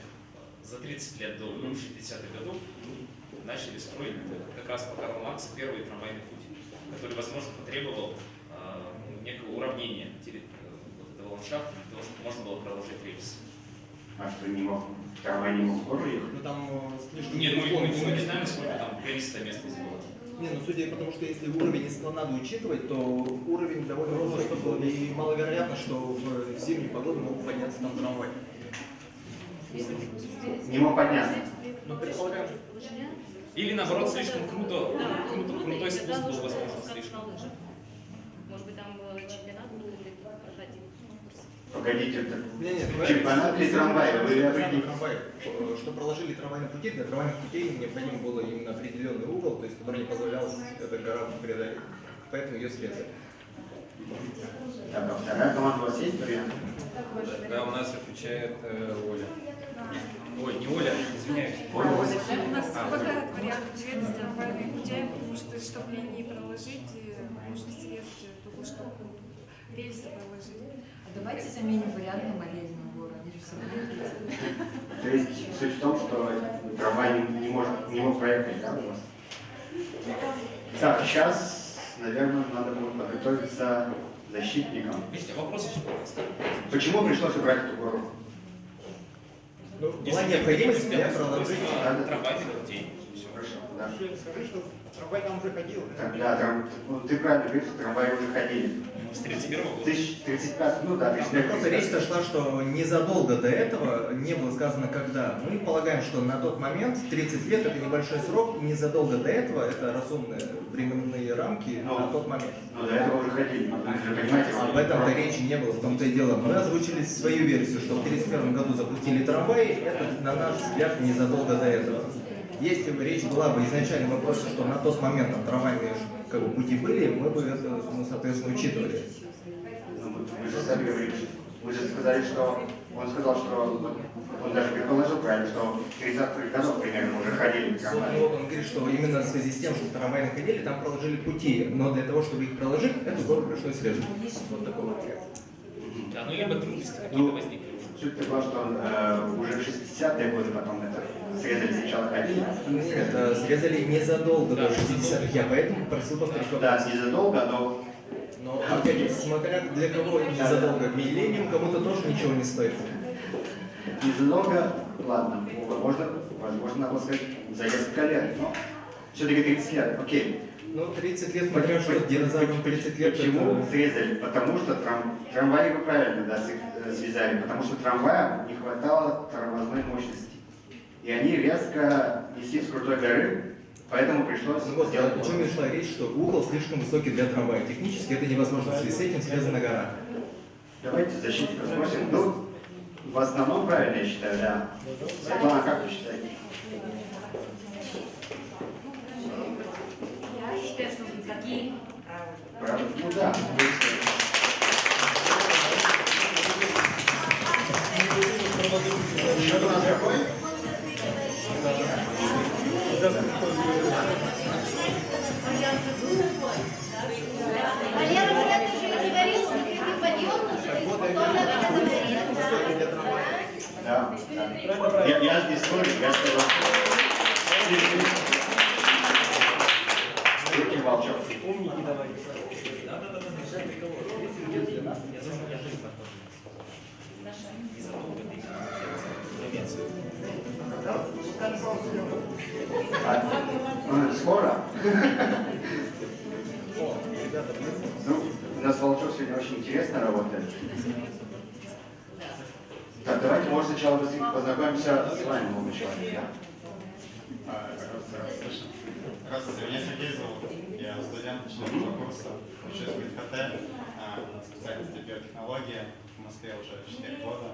за 30 лет до 60-х годов начали строить как раз по Карлу Марксу первый трамвайный путь, который, возможно, потребовал некого уравнения вот этого ландшафта для того, чтобы можно было проложить рельсы. А что, не мог? Трамвай не мог скоро ехать? Ну там слишком... Нет, мы не знаем, сколько там количество мест из было. Не, ну судя по тому, что если уровень эспланады учитывать, то уровень довольно высокий был, и маловероятно, что в зимнюю погоду мог подняться там трамвай. Не мог подняться? Ну, предполагаем. Или наоборот, слишком крутой спуск был возможен слишком. Может быть, там чемпионат был или проходил? Погодите, Нет, чемпионат или трамвай? Что проложили трамвайные пути, для трамвайных путей необходимо было именно определенный угол, то есть который не позволял эта гора преодолеть. Поэтому ее срезали. Так, а вторая команда у вас есть вариант? Да, у нас отвечает Оля. Ой, не Оля, извиняюсь. Оля. У нас хватает вариантов ответа с трамвайными путями, потому что, чтобы линии проложить, нужно срезать только что рельсы проложить. Давайте заменим вариант на Марельную гору, они же все равно. То есть суть в том, что трамвай не мог проехать, да, у вас? Так, сейчас, наверное, надо будет подготовиться защитникам. Вопрос еще раз. Почему пришлось убрать эту гору? Ну, была необходимость для проложить трамвайных путей. Все хорошо, да. Скажи, что трамвай там уже ходил. Да, ты правильно говоришь, что трамваи уже ходили. С 31-го года? 1035, ну да, 35. Просто речь зашла, что незадолго до этого не было сказано когда. Мы полагаем, что на тот момент 30 лет это небольшой срок, и незадолго до этого это разумные временные рамки на тот момент. Но до этого уже ходили, вы же понимаете? Об этом-то речи не было, в том-то и дело. Мы озвучили свою версию, что в 1931 году запустили трамваи, это, на наш взгляд, незадолго до этого. Если бы речь была бы изначально в вопросе, что на тот момент там трамвайные пути были, мы бы это, соответственно, учитывали. Вы же сами говорили, вы же сказали, что он сказал, что он даже предположил правильно, что в 30-х годах примерно уже ходили трамваи. Вот он говорит, что именно в связи с тем, что трамваи ходили, там проложили пути, но для того, чтобы их проложить, эту гору пришлось срезать. Вот такой вот ответ. Да, ну либо трудности какие-то возникли. Суть такова, что уже в 60-е годы потом это срезали сначала ходили. Нет, срезали незадолго до 60-х, я поэтому просил повторить вопрос. Да, незадолго, но опять, смотря для кого незадолго, миллениум кому-то тоже ничего не стоит. Незадолго, ладно, возможно, надо сказать, за несколько лет, но все-таки 30 лет, окей. Ну, 30 лет, смотря что динозаврам 30 лет. Почему срезали? Потому что трамваи вы правильно связали, потому что трамваям не хватало тормозной мощности. И они резко неслись с крутой горы, поэтому пришлось... Ну вот, о чем и шла речь, что угол слишком высокий для трамвая. Технически это невозможно, в связи с этим связана гора. Давайте защитника спросим. Ну, в основном правильно, я считаю, да. Светлана, как вы считаете? Я считаю, что такие Правда? Ну да. Счет у нас какой? Валера, когда ты же не говорил, что ты подъемный, Да. Я здесь спорю, я сказал. Руки Волчок. Умники давай. Скоро? О, ребята, интересно работает. Так, давайте, может, сначала быстренько познакомимся с вами, молодой человек. Здравствуйте, меня Сергей зовут. Я студент 4-го курса, учусь в ГТХ на специальности биотехнология. В Москве уже 4 года.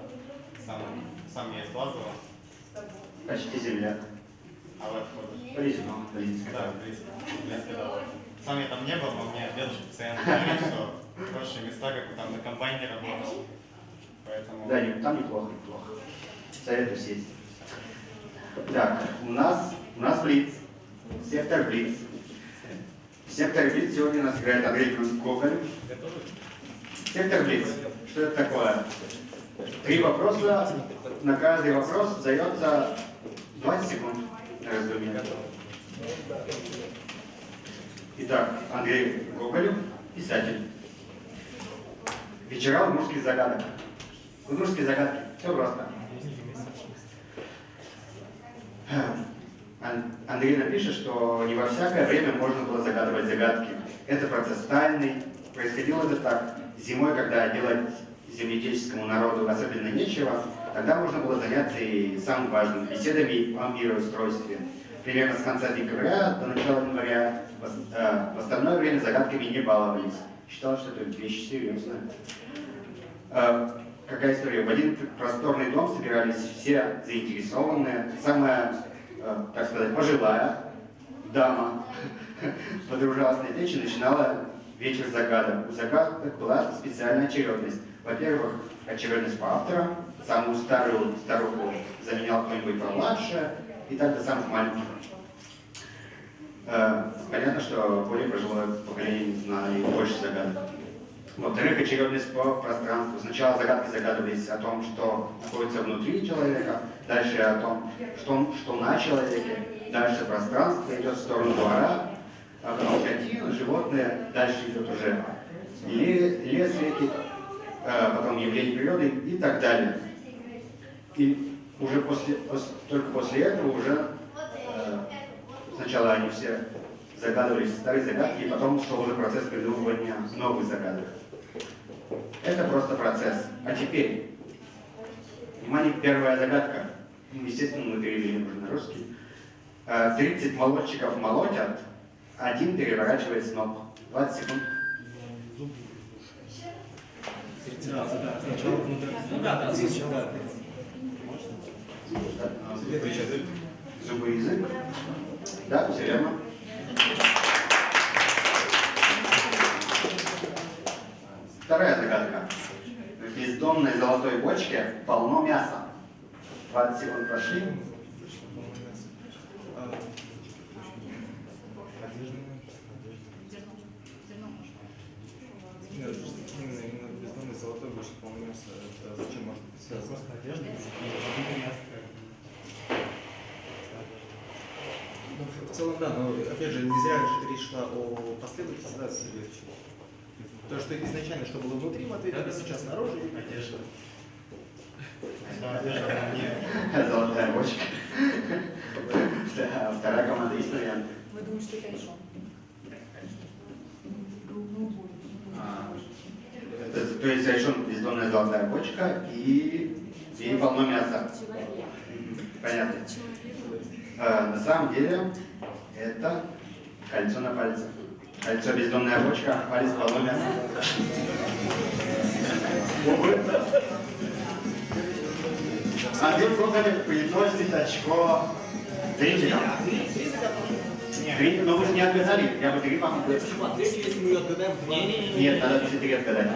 Сам я из Глазова. Почти земля. А вы откуда? Близко. Да, близко. Да. Сам я там не был, но у меня дедушка постоянно говорит, что хорошие места, как там на комбайне работал. Поэтому... Да, там неплохо. Советую сесть. Так, у нас Блиц. Сектор Блиц. В секторе Блиц сегодня у нас играет Андрей Гоголь. Сектор Блиц. Что это такое? 3 вопроса. На каждый вопрос дается 20 секунд на раздумье. Итак, Андрей Гоголь, писатель. Вечера удмуртских загадок. Удмуртские загадки. Все просто. Андрей напишет, что не во всякое время можно было загадывать загадки. Это процесс тайный. Происходило это так. Зимой, когда делать земледельческому народу особенно нечего, тогда можно было заняться и самым важным беседами о мироустройстве. Примерно с конца декабря до начала января в остальное время загадками не баловались. Считал, что это вещь серьезная. Какая история? В один просторный дом собирались все заинтересованные. Самая, так сказать, пожилая дама подружилась на печи и начинала вечер загадок. У загадок была специальная очередность. Во-первых, очередность по авторам. Самую старую старуху заменял кто-нибудь помладше, и так до самых маленьких. Понятно, что более пожилое поколение знает больше загадок. Во-вторых, очередность по пространству. Сначала загадки загадывались о том, что находится внутри человека, дальше о том, что на человеке, дальше пространство идет в сторону двора, а потом скотина, животные, дальше идет уже лес, реки, потом явления природы и так далее. И уже только после этого уже сначала они все загадывались старые загадки, и потом шел уже процесс придумывания новых загадок. Это просто процесс. А теперь, внимание, первая загадка. Естественно, мы перевели уже на русский. 30 молотчиков молотят, один переворачивает сноп. 20 секунд. Зубы, язык. Да, все верно. Вторая загадка. В бездонной золотой бочке полно мяса. 20 секунд прошли. Именно в бездонной золотой бочке полно мяса. Зачем может быть связано? В целом, да, но опять же, не зря речь шла о последовательности, да, Сергеевич? То, что изначально, что было внутри, мы ответили, сейчас снаружи. Одежда. Золотая бочка. Вторая команда, есть вариант? Вы думаете, что это решен? То есть решен бездонная золотая бочка и полно мяса. Понятно. На самом деле это кольцо на пальце. Кольцо бездонная бочка, палец полно мяса. Андрей Гоголь приносит очко зрителям. Но вы же не отгадали, я бы 3 вам отгадал. Если мы ее отгадаем, Нет, надо все 3 отгадать.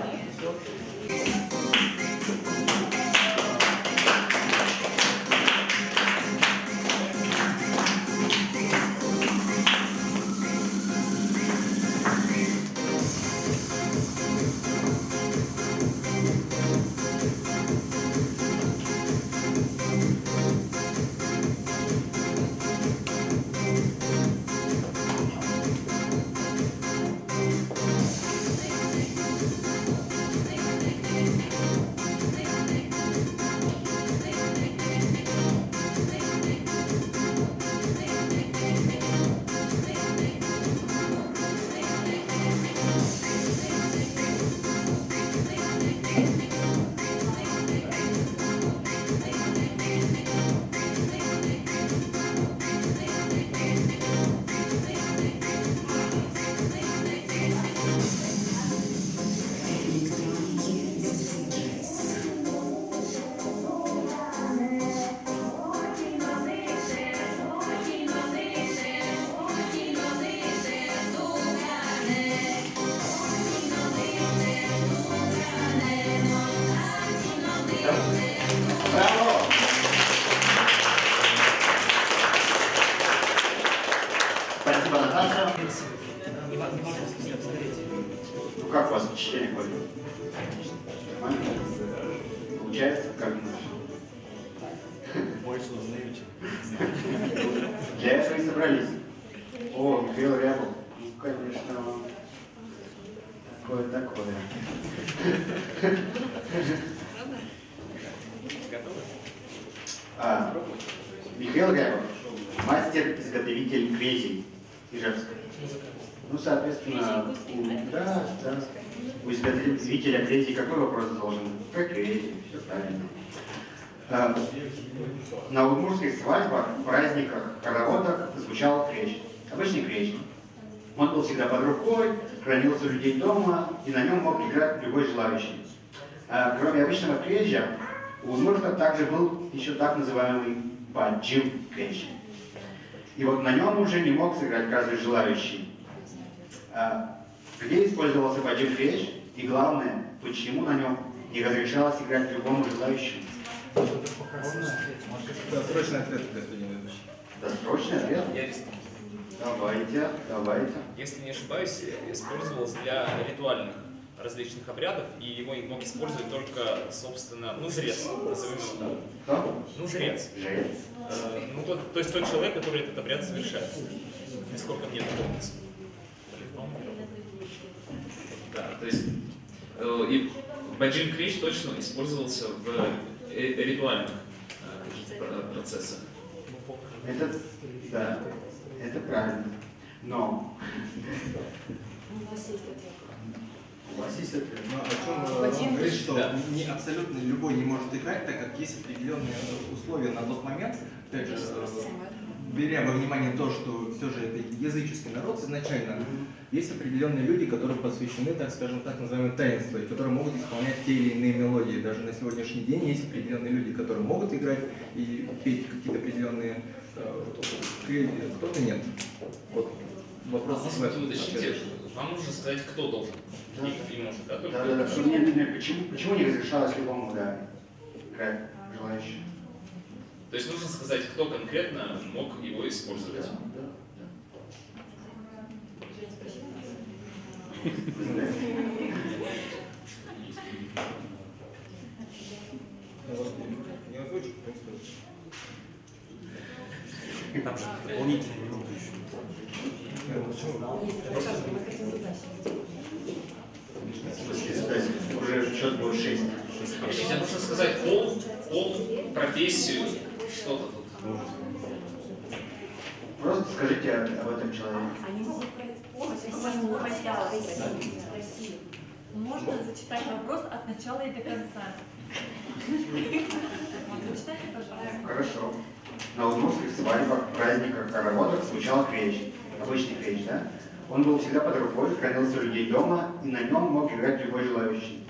Чтение ходит. Нормально? Получается, как Больше узнаете. Для этого и собрались. О, Михаил Рябов. Ну, конечно, такое. Михаил Рябов. Мастер-изготовитель кресей Ижевск. Ну, соответственно, у изготовителя кресей какой вопрос должен? Как кресей, все правильно. На удмуртских свадьбах, праздниках, хороводах звучал крещ. Обычный крещ. Он был всегда под рукой, хранился у людей дома, и на нем мог играть любой желающий. Кроме обычного креща, у удмуртов также был еще так называемый баджим крещ. И вот на нем уже не мог сыграть каждый желающий. Где использовался баджим крещ, и главное, почему на нем не разрешалось играть любому желающему? Досрочный ответ, господин ведущий. Досрочный ответ? Я рискну. Давайте. Если не ошибаюсь, использовалось для ритуальных различных обрядов, и его мог использовать только, собственно, жрец, назовем его так. Кто? Жрец. То есть тот человек, который этот обряд совершает, насколько мне помнится. Да, то есть и баджим крещ точно использовался в ритуальных процессах. Это правильно. Но У вас есть ответ. У вас есть ответ? Но о чем он говорит, что не абсолютно любой не может играть, так как есть определенные условия на тот момент. Опять же, беря во внимание то, что все же это языческий народ изначально, есть определенные люди, которые посвящены, так скажем, так называемым таинству, и которые могут исполнять те или иные мелодии. Даже на сегодняшний день есть определенные люди, которые могут играть и петь какие-то определенные кто-то нет. Вот вопрос в этом. Вам нужно сказать, кто должен. Не может, да? Почему не разрешалось любому играть желающему? То есть нужно сказать, кто конкретно мог его использовать. Не озвучу, в принципе. Там же дополнительные минуты еще. Уже счет будет 6. Подождите, нужно сказать пол, профессию, что-то тут. Просто скажите об этом человеке. Можно зачитать вопрос от начала и до конца. Зачитайте, пожалуйста. Хорошо. На удмуртских свадьбах, праздниках, хороводах звучал крещ. Обычный крещ, да? Он был всегда под рукой, хранился у людей дома, и на нем мог играть любой желающий.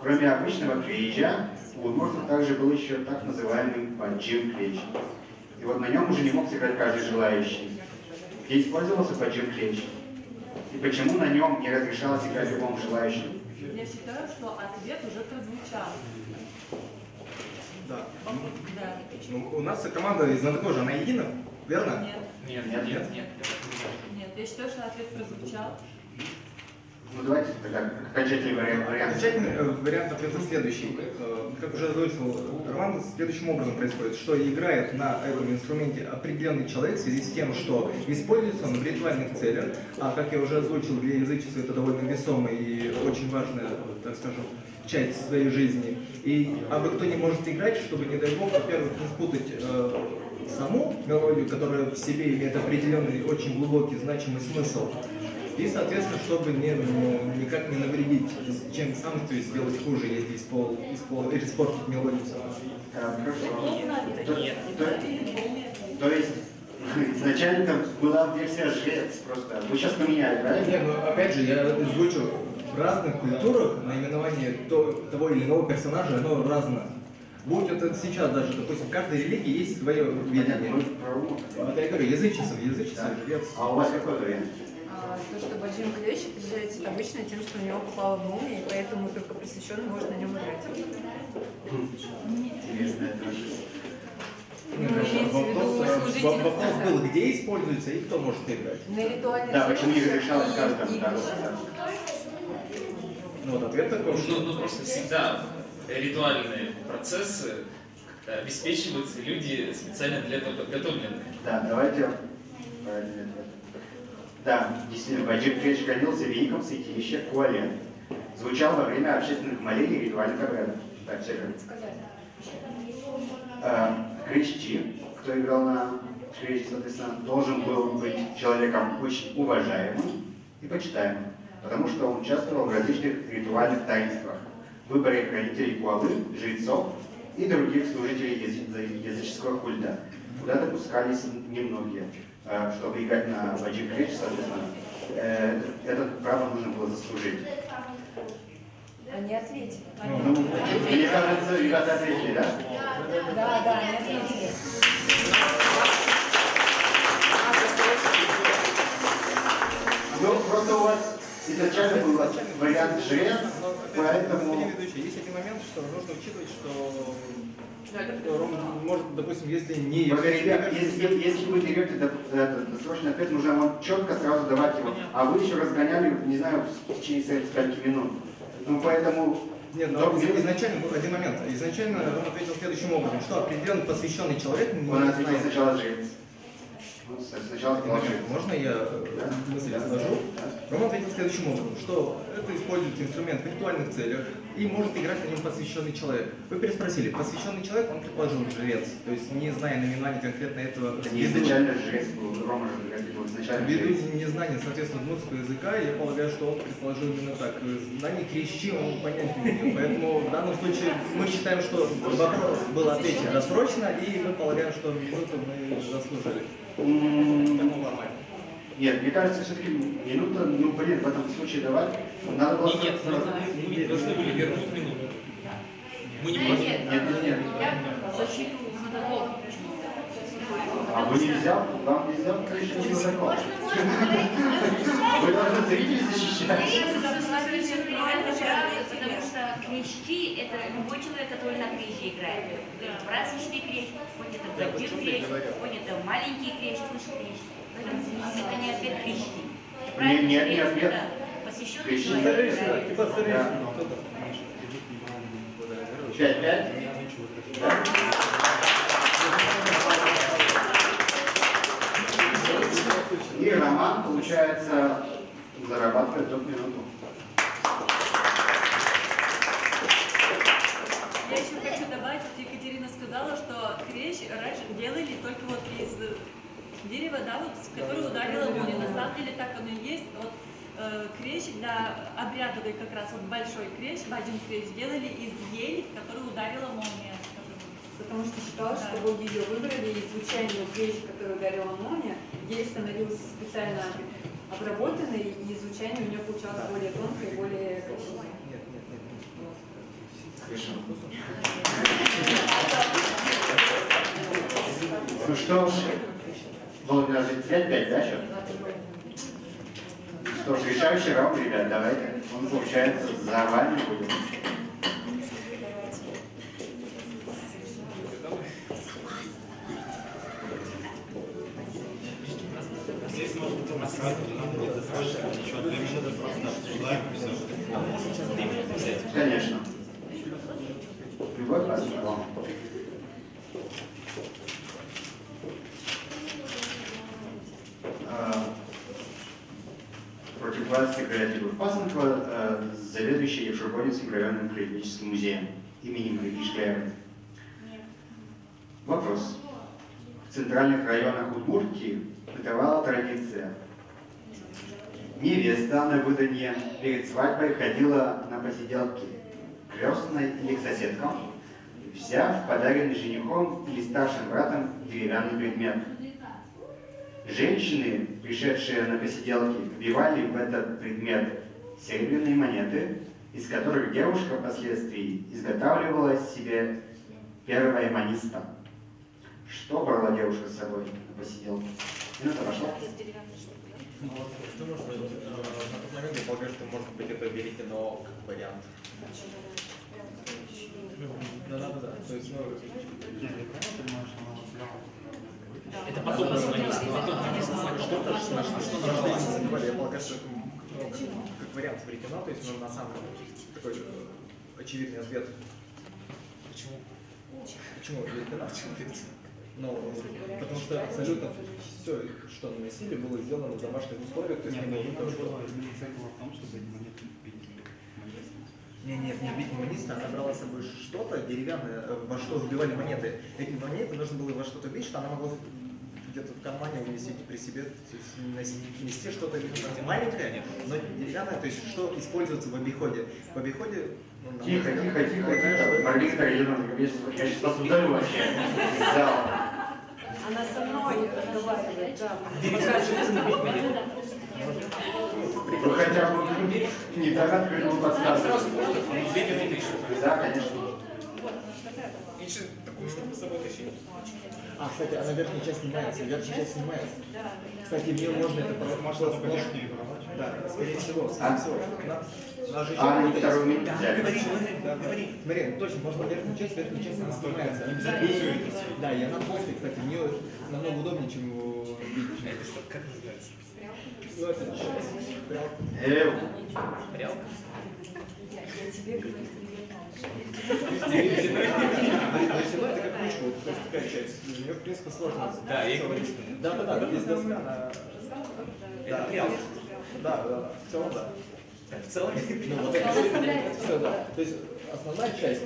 Кроме обычного креща, у удмуртов также был еще так называемый баджим крещ. И вот на нем уже не мог сыграть каждый желающий. Где использовался баджим крещ? И почему на нем не разрешалось играть любому желающему? Я считаю, что ответ уже прозвучал. Да. Ну, у нас команда из Надкожи, она едина, верно? Нет. Нет. Нет, я считаю, что ответ прозвучал. Ну давайте тогда окончательный вариант. Окончательный вариант ответа следующий. Как уже озвучил Роман, следующим образом происходит, что играет на этом инструменте определенный человек в связи с тем, что используется он в ритуальных целях, а как я уже озвучил, для язычества это довольно весомая и очень важная, так скажем, часть своей жизни. И кто не может играть, чтобы, не дай бог, во-первых, не спутать саму мелодию, которая в себе имеет определенный, очень глубокий, значимый смысл, и, соответственно, чтобы никак не навредить, чем сам, то есть сделать хуже, если испортить мелодию саму. То есть изначально была версия жрец просто. Вы сейчас поменяли, правильно? Нет, ну опять же, я озвучу, в разных культурах наименование того или иного персонажа, оно разное. Будь это сейчас даже, допустим, в каждой религии есть свое видение. Вот я говорю, язычество, жрец. А у вас какой вариант? То, что баджим крещ отличается обычно тем, что у него попало в молнию, и поэтому только посвященный может на нем играть. Вопрос был, где используется и кто может играть. На ритуальных да, почему не разрешалось каждому? Ну вот ответ такой, что... Ну просто всегда ритуальные процессы обеспечиваются, и люди специально для этого подготовлены. Да, давайте... Да, действительно, Ваджиб Крич родился в великом святилище Куалет. Звучал во время общественных молений и ритуальных обрядов. Так, все Кричи, кто играл на криче, соответственно, должен был быть человеком очень уважаемым и почитаемым, потому что он участвовал в различных ритуальных таинствах, выборе хранителей Куалы, жрецов и других служителей языческого культа, куда допускались немногие. Чтобы играть на Ваджиб Крич, соответственно, это право нужно было заслужить. Они ответили. Мне кажется, ребята ответили, да? Да, они ответили. Ну, просто у вас изначально был вариант жрец, поэтому... Есть один момент, что нужно учитывать, что может, допустим, если не... Если вы берете досрочный ответ, нужно вам четко сразу давать его, а вы еще разгоняли, не знаю, в течение скольких минут. Ну, поэтому... Нет, но изначально был один момент. Изначально он ответил следующим образом, что определенный посвященный человек... Он ответил сначала жрец. Сначала можно я мысль изложу? Роман ответил следующим образом, что это используется инструмент в ритуальных целях и может играть на нем посвященный человек. Вы переспросили, посвященный человек, он предположил жрец, то есть не зная наименования конкретно этого... Изначально жрец был, Рома же был изначально жрец. Ввиду незнания, соответственно, удмуртского языка, я полагаю, что он предположил именно так. Знание крещи он понять не имел, поэтому в данном случае мы считаем, что вопрос был отвечен досрочно, и мы полагаем, что минуту мы заслужили. Нет, мне кажется, все-таки минута, ну блин, в этом случае давать. Надо было... Нет, мы должны были вернуть минуту. Мы не можем. Нет. Защиту знатоков. А вы не взял? Вам не взял, конечно, не знатоков. Вы должны зрителей защищать. Потому что крещи — это любой человек, который на крещи играет. Праздничный крещ, хоть это Владимир крещ, хоть это маленький крещ, большой крещ. Поэтому это не ответ крещи. Нет. Посвященный человек играет. 5-5. И Роман, получается, зарабатывает только минуту. Я еще хочу добавить, Екатерина сказала, что крещ раньше делали только вот из дерева, да, вот, с которого ударила молния. На самом деле так оно и есть. Вот, крещ для обрядовой как раз вот большой крещ, Ваджиб Крич, делали из ели, в которую ударила молния. Потому что считалось, что боги ее выбрали, и случайно крещ, в которую ударила молния, ель становилась специально обработанной, и случайно у нее получалось более тонкой и более красивой. Хорошо. Ну что ж, было даже 5-5, да, счет? Что ж, решающий раунд, ребят, давайте. Он получается за вами будет. Здесь может быть рассказывать, еще 2 минуты просто обсуждаем и все. А можно сейчас 3 минуты взять? Конечно. Любой праздник вам. Против вас Игоря Пасынкова, заведующий Евшургонецким районным краеведческим музеем имени Марии Шкляры. Вопрос. В центральных районах Удмуртии бытовала традиция. Невеста на выданье перед свадьбой ходила на посиделки к крестной или к соседкам, взяв подаренный женихом или старшим братом деревянный предмет. Женщины, пришедшие на посиделки, вбивали в этот предмет серебряные монеты, из которых девушка впоследствии изготавливала себе первое маниста. Что брала девушка с собой на посиделку? Минута пошла. Ну, вот, что можно, на тот момент я полагаю, что может быть это веретено как вариант. Да. То есть, это потом что-то, что-то, я полагаю, что вариант вредено, то есть ну, на самом деле такой очевидный ответ. Почему? Почему вредено? Ну, потому что абсолютно все, что наносили, было сделано в домашних условиях, то есть не было никакого. Цель была в том, чтобы монету бить. Нет, не бить монету, она брала с собой что-то деревянное, во что вбивали монеты. Эти монеты нужно было во что-то бить, что она могла где-то в кармане унести при себе, то есть нести что-то маленькое, но деревянное, то есть что используется в обиходе. В обиходе... Ну, Тихо. Маргарита Елена, я сейчас вас ударю вообще из зала. Она со мной разговаривает, да. Ну хотя бы не так открыл подсказку. Да, конечно. А, кстати, она верхняя часть снимается, Кстати, в нее можно это масло сплошь. Да, скорее всего. А они вторую минуту взяли. Говори, точно, можно верхнюю часть она снимается. Да, и она плоская, кстати, в нее намного удобнее, чем бить. Это что, как называется? Ну, это прялка. Прялка? Я тебе говорю. Веретено это как ручка, вот просто такая часть. У нее, в принципе, сложно. Да, я говорю. Да, здесь доска, она... Это прялка. Да, в целом, да. В целом? Ну, вот это все, да. То есть основная часть,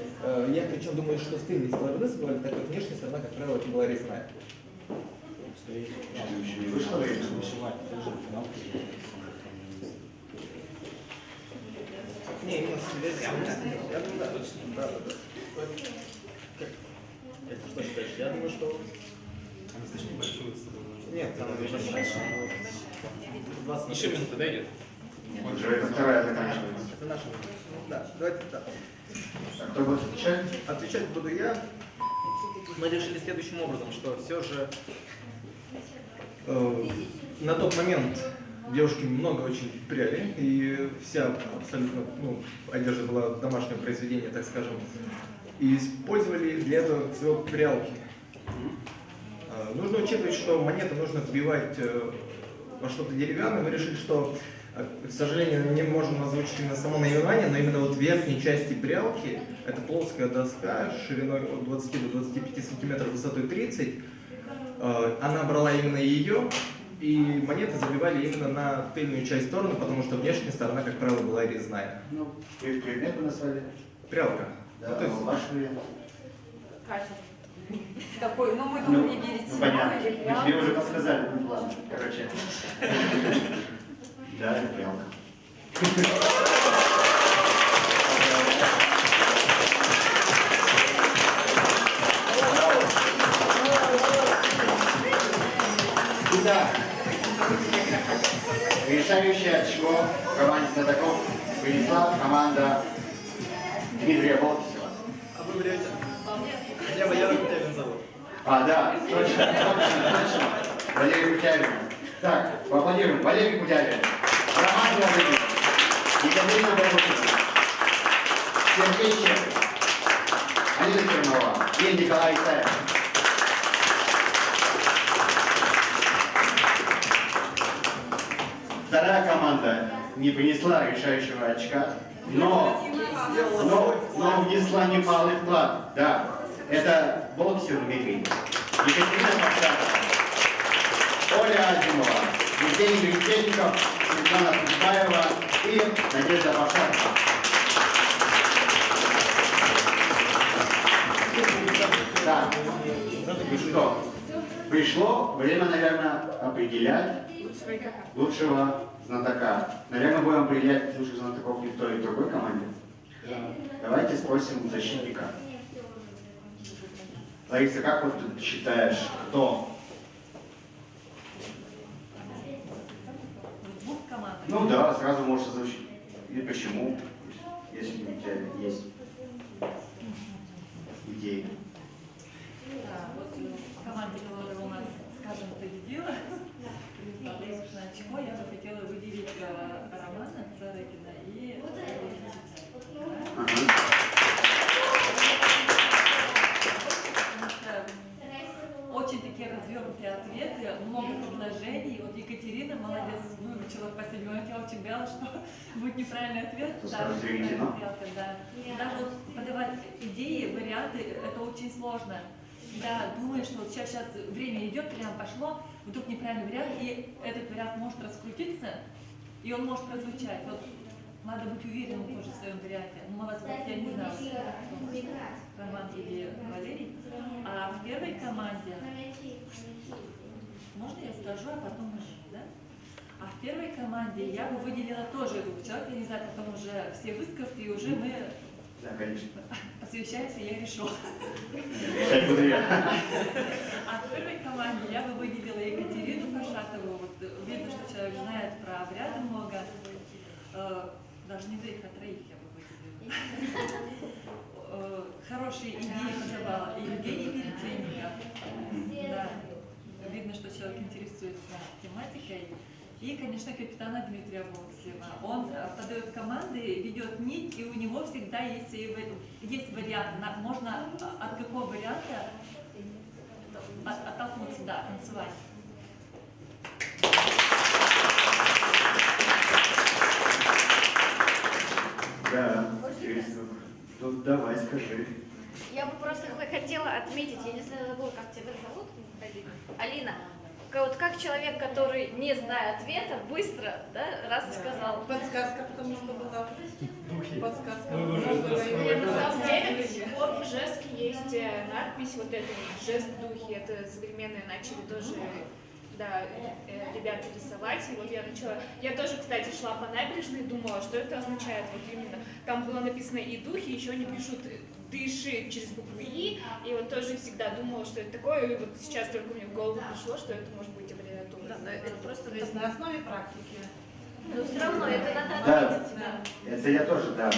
я причем думаю, что с тыльной стороны сделали, так как внешняя сторона, как правило, это была резная. Не, именно я думаю, да, точно. Да. Что считаешь? Я думаю, что... Она слишком большую с собой. Нет, она не большая. Еще минута дойдет. Уже это вторая заканчивается. Это наша. Да, давайте так. Кто будет отвечать? Отвечать буду я. Мы решили следующим образом, что все же на тот момент девушки много очень пряли, и вся абсолютно одежда была домашнего произведения, так скажем, и использовали для этого всего прялки. Нужно учитывать, что монеты нужно вбивать во что-то деревянное. Мы решили, что, к сожалению, не можем озвучить именно само наименование, но именно вот в верхней части прялки, это плоская доска шириной от 20 до 25 сантиметров, высотой 30, она брала именно ее, и монеты забивали именно на тыльную часть стороны, потому что внешняя сторона, как правило, была резная. Ну, вы предмет вы назвали? Прялка. Да, то есть ваш вариант. Такой, ну мы думали, не верить. Ну понятно, мы тебе уже подсказали, ну ладно, короче. Да, это прялка. Итак, решающее очко в команде знатоков принесла команда Дмитрия Болтисева. А вы врете? Я Валерий Кутявин зовут. А, да, точно. Валерий Кутявин. Так, поаплодируем. Валерий Кутявин. Роман Лаврин. Екатерина Болтисева. Сергей Чехов. Алина Чернова и Николай Саев. Вторая команда не принесла решающего очка, но внесла немалый вклад. Да, это Болтисев Дмитрий, Екатерина Павшанова, Оля Азимова, Евгений Гринченников, Светлана Кузбаева и Надежда Павшанова. Да, ну что, пришло время, наверное, определять лучшего знатока. Наверное, будем определять лучших знатоков и в той, и в другой команде. Давайте спросим защитника. Лариса, как вот ты считаешь, кто? Ну да, сразу можешь озвучить. И почему, если у тебя есть идеи. Да, вот в команде, которая у нас, скажем, победила, очко, я бы хотела выделить Романа Царыкина и очень такие развернутые ответы, много предложений. Вот Екатерина молодец, выучила в последний момент, я очень боялась, что будет неправильный ответ. Сразу Да, переведено. да. Даже вот подавать идеи, варианты, это очень сложно. Да, думаешь, что вот сейчас время идет, прям пошло, вдруг неправильный вариант, и этот вариант может раскрутиться, и он может прозвучать. Вот надо быть уверенным тоже в своем варианте. Ну, молодец, я не знаю, Роман или Валерий. А в первой команде, можно я скажу, а потом уже, да? А в первой команде я бы выделила тоже двух человек, я не знаю, потом уже все выскажут, и уже мы Да, конечно. посвящаемся, я решу. Решать буду я. А в первой команде я бы выделила Екатерину Пашатову. Вот видно, что человек знает про обряды много. Даже не двоих, а троих я бы выделила. Хорошие идеи подавала и Евгений Веретенников. Да. Видно, что человек интересуется тематикой. И, конечно, капитана Дмитрия Волксева. Он подает команды, ведет нить, и у него всегда есть вариант. Можно от какого варианта оттолкнуться, да, танцевать. Да, интересно. Ну, давай, скажи. Я бы просто хотела отметить, я не знаю, забыла, как тебя зовут, Алина. Вот как человек, который, не зная ответа, быстро, да, раз и сказал. Подсказка, потому что была. Подсказка. На самом деле, до сих пор в жестке есть надпись, вот это жест в духе, это современные начали тоже, да, ребята рисовать. И вот я начала, я тоже, кстати, шла по набережной, думала, что это означает, вот именно, там было написано и духи, еще они пишут дыши через букву И, и вот тоже всегда думала, что это такое, и вот сейчас только мне в голову пришло, что это может быть аббревиатура. Да, но это просто на основе практики. Но все равно это надо Да, отметить. Да. это я тоже, да.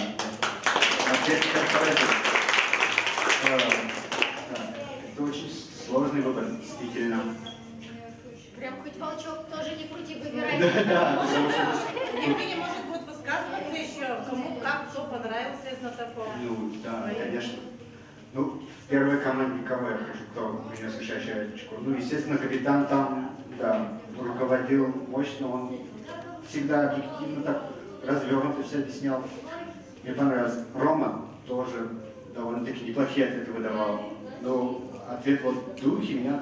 Это очень сложный выбор, действительно. Прям хоть волчок тоже не крути, выбирай. Да. Евгений может будет высказываться еще, кому как кто понравился из знатоков. Ну, да, конечно. Ну, в первой команде кого я хожу, кто принес решающую очко. Ну, естественно, капитан там, да, руководил мощно, он всегда объективно так развернуто все объяснял. Мне понравилось. Рома тоже довольно-таки неплохие ответы выдавал. Но ответ вот духи меня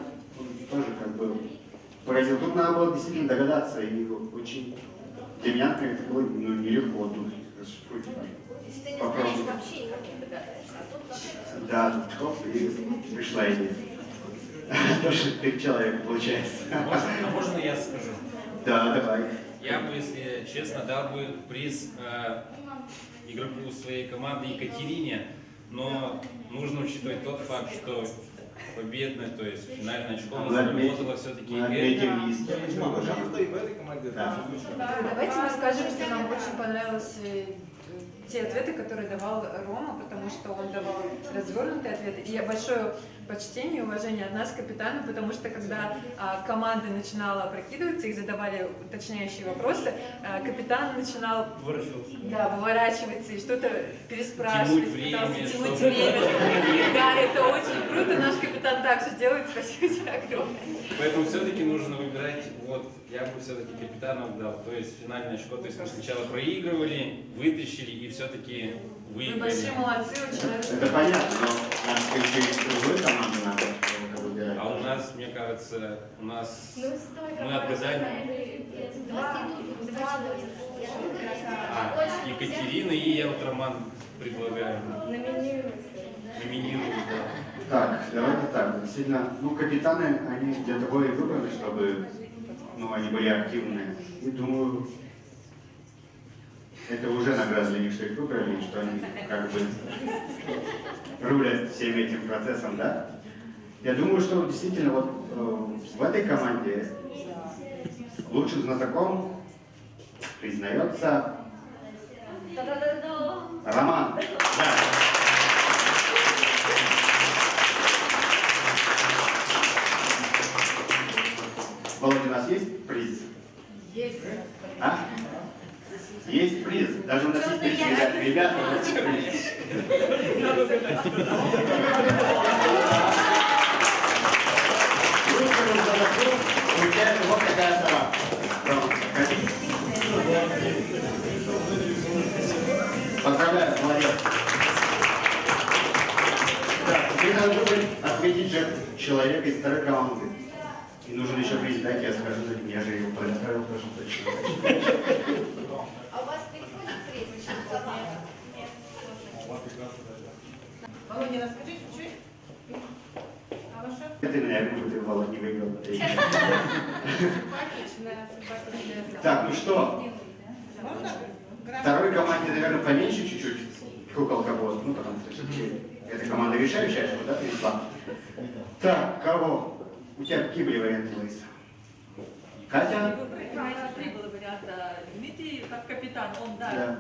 тоже как бы поразил. Тут надо было действительно догадаться, и очень для меня, например, это было нелегко духи расшифровать. Если ты не знаешь, вообще никак не догадаешься. А тут вообще... Да, тут хоп, и пришла идея. Тоже ты человек, получается. А можно я скажу? Да, давай. Я бы, если честно, дал бы приз игроку своей команды Екатерине, но нужно учитывать тот факт, что победное, то есть финальное очко заработала все-таки Элька. Давайте мы скажем, что нам очень понравилось те ответы, которые давал Рома, потому что он давал развернутые ответы. И большое почтение и уважение от нас к капитану, потому что когда команда начинала опрокидываться и задавали уточняющие вопросы, капитан начинал выворачиваться и что-то переспрашивать, пытался тянуть время. Да, это очень круто, наш капитан также делает, спасибо тебе огромное. Поэтому все-таки нужно выбирать, вот, я бы все-таки капитану дал, то есть финальное очко, то есть мы сначала проигрывали, вытащили и все-таки выиграли. Вы большие молодцы, очень. Это понятно, но нам через другую команду надо выбирать. А у нас, мне кажется, у нас мы отгадали. Екатерина и я вот Роман предлагаю. Номинирую, да. Так, давайте так. Действительно, ну, капитаны, они для того и выбраны, чтобы, ну, они были активные. И думаю, это уже награда для них, что их выбрали, и что они как бы рулят всем этим процессом, да? Я думаю, что действительно вот в этой команде лучшим знатоком признается Роман. Да. Володя, у нас есть приз? Есть. А? Есть приз. Даже у нас есть приз. Ребята, вот получается вот такая сова. сидит же человек из второй команды. И нужен еще приз, дайте я скажу, я же его подготовил тоже точно. А у вас переходит приз? Володя, расскажи чуть-чуть. А ваша? Это меня вижу, ты, Володь, не выиграл. Симпатичная. Так, ну что? Можно? Второй команде, наверное, поменьше чуть-чуть. Куколка вот. Ну, потому что все-таки эта команда решающая, что, да, принесла. Так, кого? У тебя какие были варианты, Лариса? Катя? Три было варианта. Дмитрий как капитан, он, да,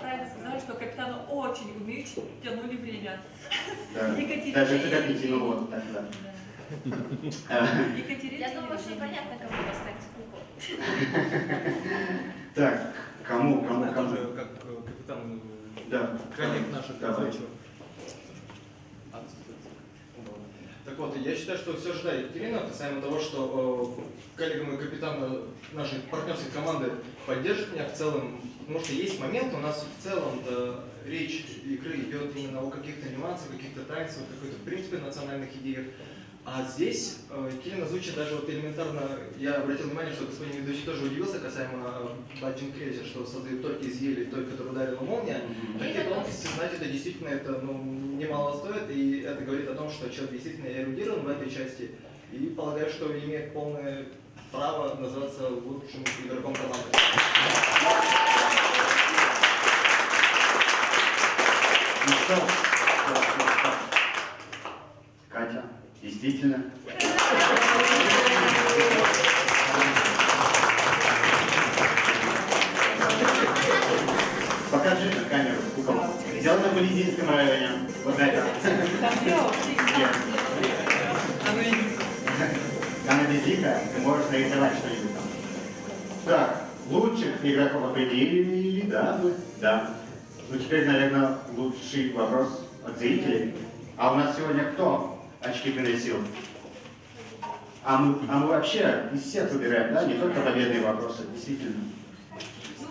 правильно сказал, что капитаны очень умеют, тянули время. Да. Екатерина Даже это как не тянуло, вот так, да. Я думаю, что понятно, кому поставить кукол. Так, кому? Тоже как капитан, Да. коллег наших, Давай. Так вот, я считаю, что все же, да, Екатерина, касаемо того, что коллега мой, капитан нашей партнерской команды поддержит меня в целом, потому что есть момент, у нас в целом речь игры идет именно о каких-то нюансах, каких-то танцах, какой-то, в принципе, национальных идеях. А здесь Екатерина звучит даже вот элементарно, я обратил внимание, что господин ведущий тоже удивился касаемо Баджин Крейзи, что создают только из ели, той, которую ударила молния. Такие тонкости, знаете, это действительно немало стоит, и это говорит о том, что человек действительно эрудирован в этой части, и полагаю, что имеет полное право называться лучшим игроком команды. Ну что? Катя, действительно. Покажи на камеру кукол. Сделано в Лидийском районе. Вот это. Она дика, ты можешь нарисовать что-нибудь там. Так, лучших игроков определили, да? Да. Ну теперь, наверное, лучший вопрос от зрителей. А у нас сегодня кто очки приносил? А мы вообще из всех выбираем, да? Не только победные вопросы, действительно. Ну,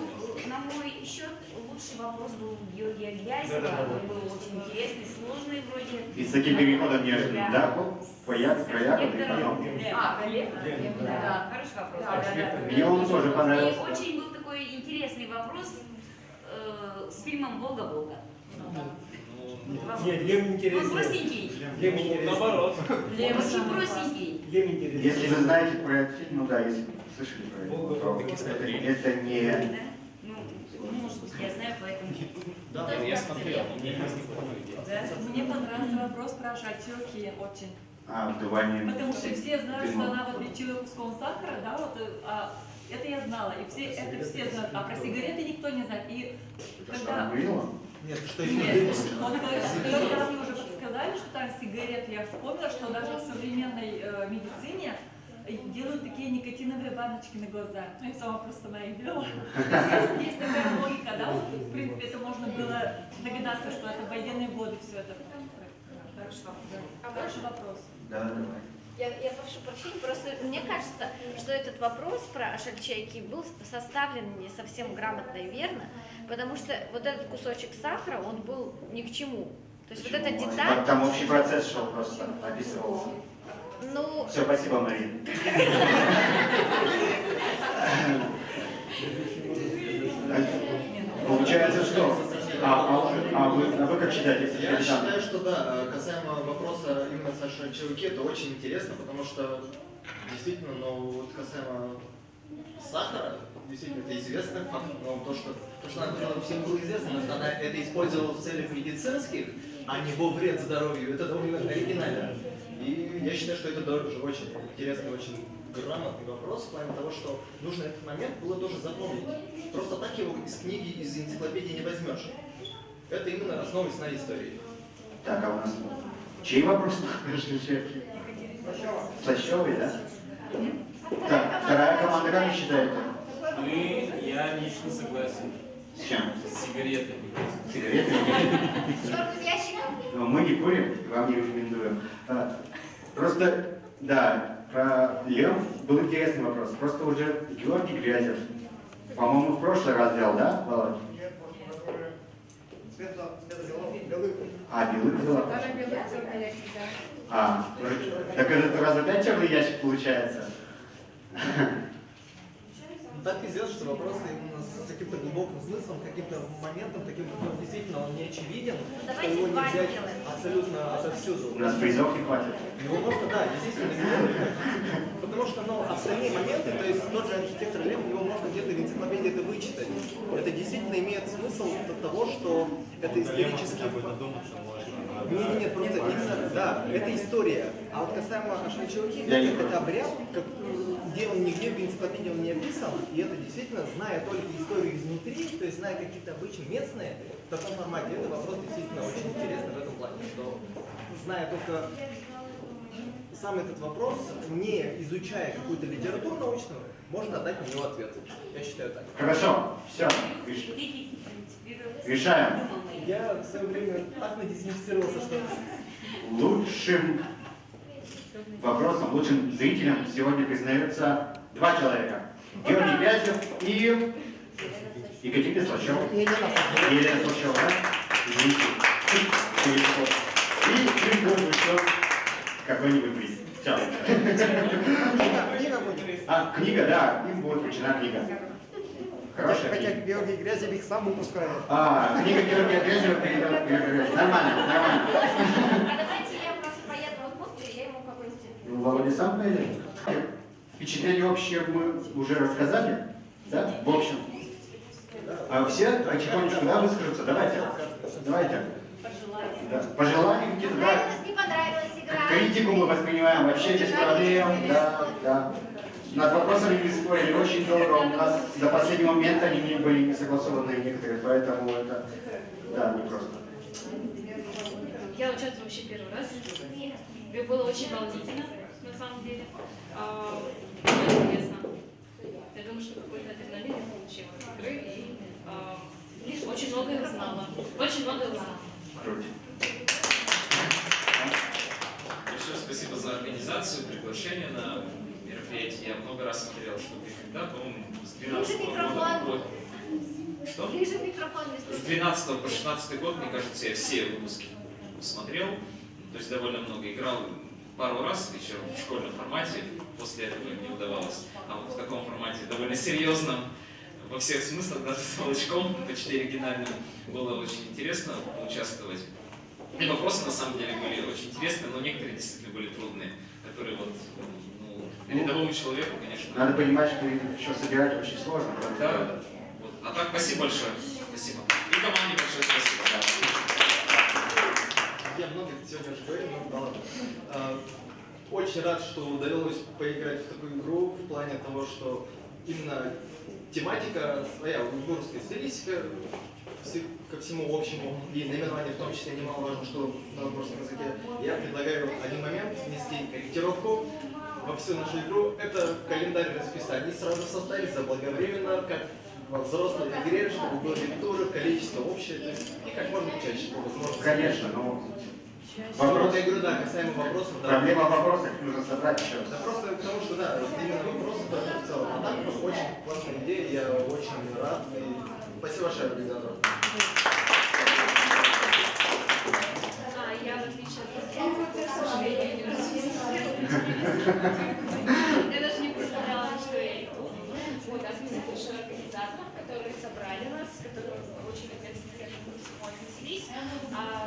на мой счет лучший вопрос был у Георгия Грязева. Он был очень интересный, сложный вроде. И с таким переходом неожиданно, да? Про ягод и потом. Да, хороший вопрос. Мне он тоже понравился. И очень был такой интересный вопрос с фильмом «Волга-Волга». Нет, Лем интереснее. Он простенький. Лем интереснее. Наоборот. Очень простенький. Лем интереснее. Если вы знаете про этот фильм, ну да, если слышали про это, это не... Ну, может быть, я знаю, поэтому... Да, я смотрел, Мне понравился вопрос про шачилки очень. Вдувание. Потому что все знают, что она вот лечила куском сахара, да, вот, это я знала, и все знают, а про сигареты никто не знает. И когда... Нет, что Нет, вот когда вы уже подсказали, что там сигареты, я вспомнила, что даже в современной медицине делают такие никотиновые баночки на глаза. Ну, я сама просто их делала. Есть такая логика, да, вот, в принципе, это можно было догадаться, что это военные годы все это. Хороший вопрос. Да, давай. Я прошу прощения, просто мне кажется, что этот вопрос про шальчайки был составлен не совсем грамотно и верно, потому что вот этот кусочек сахара, он был ни к чему. То есть вот эта деталь... Там общий процесс шел просто, описывался. Ну... Все, спасибо, Марина. Получается, что? А вы как считаете, если Я считаю, что да, касаемо вопроса именно Саши Чевыки, это очень интересно, потому что действительно, но вот касаемо сахара, действительно, это известный факт, но то, что она говорила, всем было известно, но она это использовала в целях медицинских, а не во вред здоровью, это довольно оригинально. И я считаю, что это тоже очень интересный, очень грамотный вопрос в плане того, что нужно этот момент было тоже запомнить. Просто так его из книги, из энциклопедии не возьмешь. Это именно основываясь на истории. Так, а у нас чей вопрос? Слащевый, да? Так, вторая команда, как вы считаете? Я лично согласен. С чем? С сигаретами. Сигаретами? Черным ящиком? Но мы не курим, вам не рекомендуем. Просто, да, про Лев был интересный вопрос. Просто уже Георгий Грязев, по-моему, в прошлый раз взял, да, Володь? Белых взяла. Так это раз опять черный ящик получается? Так и сделать, что вопросы именно с каким-то глубоким смыслом, каким-то моментом, таким, ну, действительно он не очевиден, что его не взять абсолютно отовсюду. У нас призов не хватит. Его можно, да, действительно сделать. Потому что, ну, остальные моменты, то есть тот же архитектор Лем, его можно где-то в энциклопедии это вычитать. Это действительно имеет смысл от того, что это исторически... Нет, просто именно, да, это история. А вот касаемо Ашельчуки, это обряд, где он нигде в энциклопедии он не описан, и это действительно, зная только историю изнутри, то есть зная какие-то обычаи местные, в таком формате, это вопрос действительно очень интересный в этом плане, что зная только сам этот вопрос, не изучая какую-то литературу научную, можно отдать на него ответ. Я считаю так. Хорошо, все, решаем. Я в свое время так надезинфицировался, что... Лучшим вопросом, лучшим зрителем сегодня признается два человека. Георгий Вязев и Екатерина Слащева. Елена Слащева, да? Извините. И им будет еще какой-нибудь приз. Все. Книга, да, им будет вручена книга. Хорошая Хотя книга. Георгий Грязев их сам выпускает. Книга Георгия Грязева передает. Нормально, нормально. А давайте я просто поеду в отпуск, и я ему какой-нибудь... Ну, Володя сам поедет. Впечатление общее мы уже рассказали, да? В общем. А все потихонечку, да, выскажутся? Давайте. Давайте. Да. Пожелания какие-то, да? Понравилась, не понравилась игра. Критику мы воспринимаем вообще без проблем, да, да. Над вопросами мы спорили очень долго, у нас до последнего момента они не были не согласованы некоторые, поэтому это, да, непросто. Я участвовала вообще первый раз. Мне было очень волнительно, на самом деле. Было интересно. Я думаю, что какой-то адреналин я получила от игры и очень многое узнала. Очень многое узнала. Круто. Большое спасибо за организацию, приглашение на мероприятие. Я много раз смотрел, что ты когда, по-моему, с 12 года. Что? Ближе микрофон. С 12 по 16 год, мне кажется, я все выпуски смотрел. То есть довольно много играл. Пару раз еще в школьном формате, после этого не удавалось. А вот в таком формате, довольно серьезном, во всех смыслах, даже с волчком, почти оригинальным, было очень интересно участвовать. И вопросы на самом деле были очень интересные, но некоторые действительно были трудные, которые вот, рядовому человеку, конечно. Надо понимать, что их еще собирать очень сложно. Да. Вот. А так, спасибо большое. Спасибо. И команде большое спасибо. Я много сегодня уже говорил, но да ладно. Очень рад, что удалось поиграть в такую игру в плане того, что именно тематика своя, удмуртская стилистика, ко всему общему, и наименование в том числе немаловажно, что на удмуртском языке. Я предлагаю один момент внести корректировку во всю нашу игру. Это календарь расписаний сразу составить заблаговременно, как во взрослой игре, чтобы было тоже количество общее, то есть и как можно чаще, по возможности. Конечно, но вопрос, игру, да, касаемо вопросов, да. Проблема вопросов нужно собрать еще раз. Да просто потому что, да, именно вопросы только в целом. А так, очень классная идея, я очень рад. И спасибо большое организаторам. Я, в отличие от других, к сожалению, не расписывала. Я даже не представляла, что я иду. Вот, а спасибо большое организаторам, которые собрали нас, которые очень ответственно к этому всему отнеслись.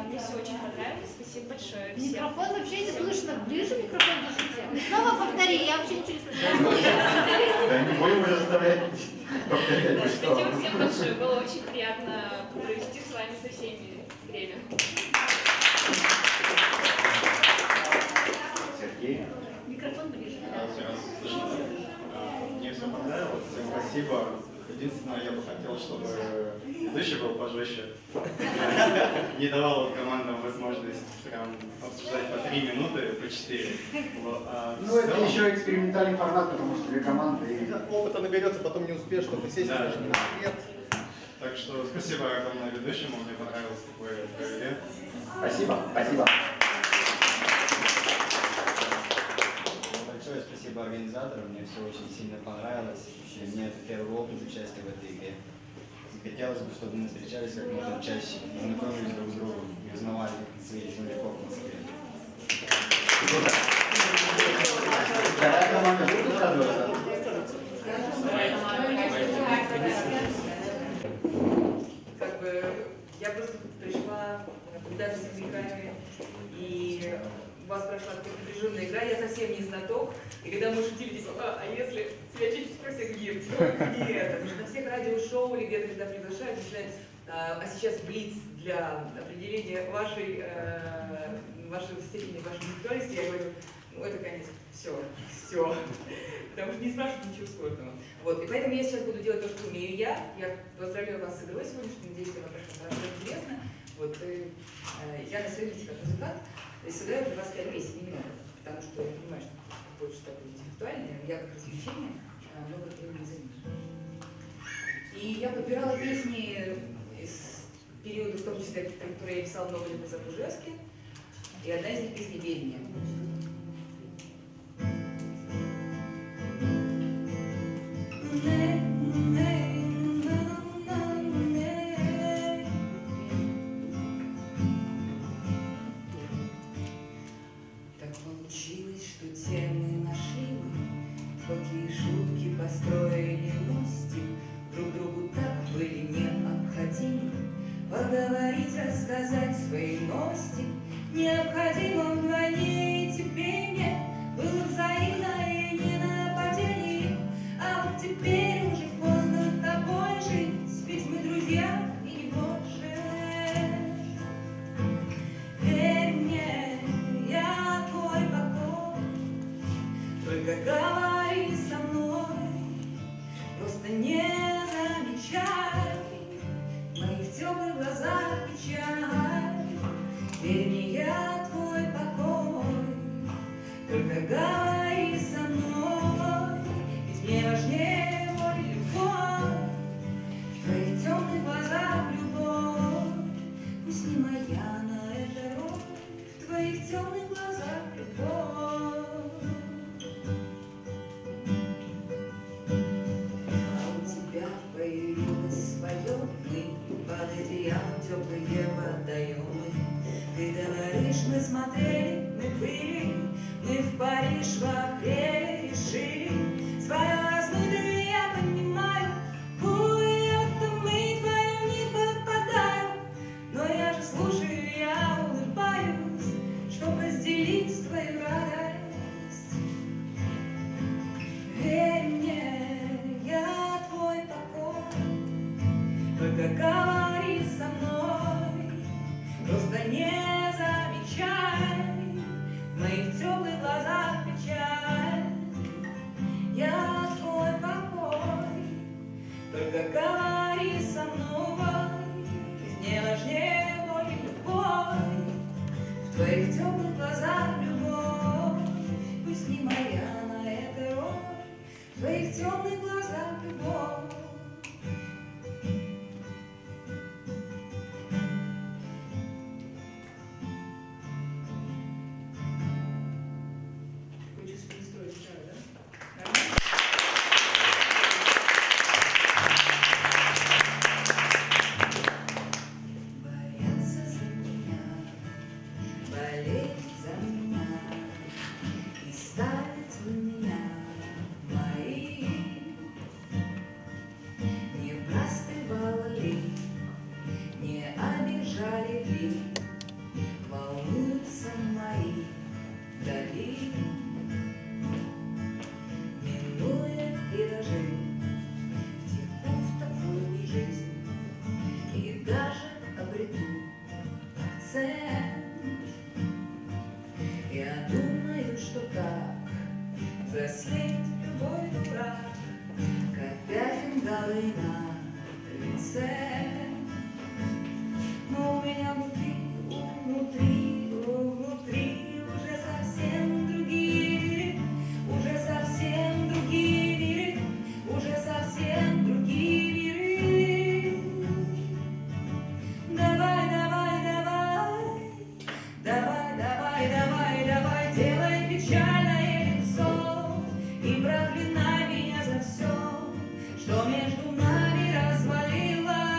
Мне все очень понравилось. Спасибо большое. Микрофон вообще не слышно. Ближе микрофон держите. Снова повтори, я вообще ничего не слышу. Да не будем уже заставлять повторять. Спасибо всем большое. Было очень приятно провести с вами со всеми время. Сергей. Микрофон ближе. Мне все понравилось, всем спасибо. Единственное, я бы хотел, чтобы ведущий был пожестче. Не давал командам возможность прям обсуждать по 3 минуты, по 4. Ну, это еще экспериментальный формат, потому что две команды. Опыта наберется, потом не успеешь, чтобы сесть даже не на ответ. Так что спасибо огромное ведущему, мне понравилось такое провели. Спасибо, спасибо. Большое спасибо организаторам, мне все очень сильно понравилось. И мне это первый опыт участия в этой игре. И хотелось бы, чтобы мы встречались как можно чаще, знакомились друг с другом и узнавали своих земляков в Москве. Вторая команда будет радоваться? Как бы я просто пришла наблюдать за земляками, и у вас прошла такая напряженная игра, я совсем не знаток, и когда мы шутили, типа, а если тебя чуть-чуть спросят, где это? На всех радиошоу или где-то, когда приглашают, начинают, а сейчас блиц для определения вашей степени, вашей интеллектуальности, я говорю, ну это конец, все. Потому что не спрашивают ничего сложного. Вот, и поэтому я сейчас буду делать то, что умею я. Я поздравляю вас с игрой сегодняшней, надеюсь, вам прошло интересно. Вот, я на своем месте как музыкант, то есть сыграю для вас 5 песен, не много, потому что я понимаю, что больше такое интеллектуальное, я как развлечение много времени занимаюсь. И я подбирала песни из периода, в том числе, которые я писала много лет назад в Ижевске, и одна из них песня «Верь мне». Так получилось, что темы нашли мы, какие шутки построили мостик, друг другу так были необходимы поговорить, рассказать свои новости. Необходимо вдвойне и терпение было взаимное и не нападение, а вот теперь уже поздно с тобой жить, ведь мы друзья и не больше. Верь мне, я твой покой, только говори со мной, просто не замечай в моих теплых глазах печаль. Верь мне, я твой покой, только говори со мной, ведь мне важнее боль и любовь, в твоих темных глазах любовь, пусть не моя, но это роль, в твоих темных глазах любовь. А у тебя появилось свое, мы под одеялом теплые водоемы. Ты говоришь, мы смотрели, мы были, мы в Париж в апреле решили свое размытое, я понимаю, куда-то мы вдвоем не попадаем, но я же слушаю, я улыбаюсь, чтоб разделить твою радость. Верь мне, я твой покой, только говори со мной, просто не замечай в моих теплых глазах печаль. Я твой покой, только говори со мной, ведь мне важнее боль и любовь, в твоих теплых глазах любовь, пусть не моя, но это роль, в твоих темных глазах любовь. Я думаю, что так заслит любой дурак, когда фингалы на лице. Но у меня внутри уже совсем другие миры, уже совсем другие миры, уже совсем другие миры. Давай, давай, давай, давай, давай, давай, давай, делай печальное лицо и проклинай меня за все, что между нами развалилось.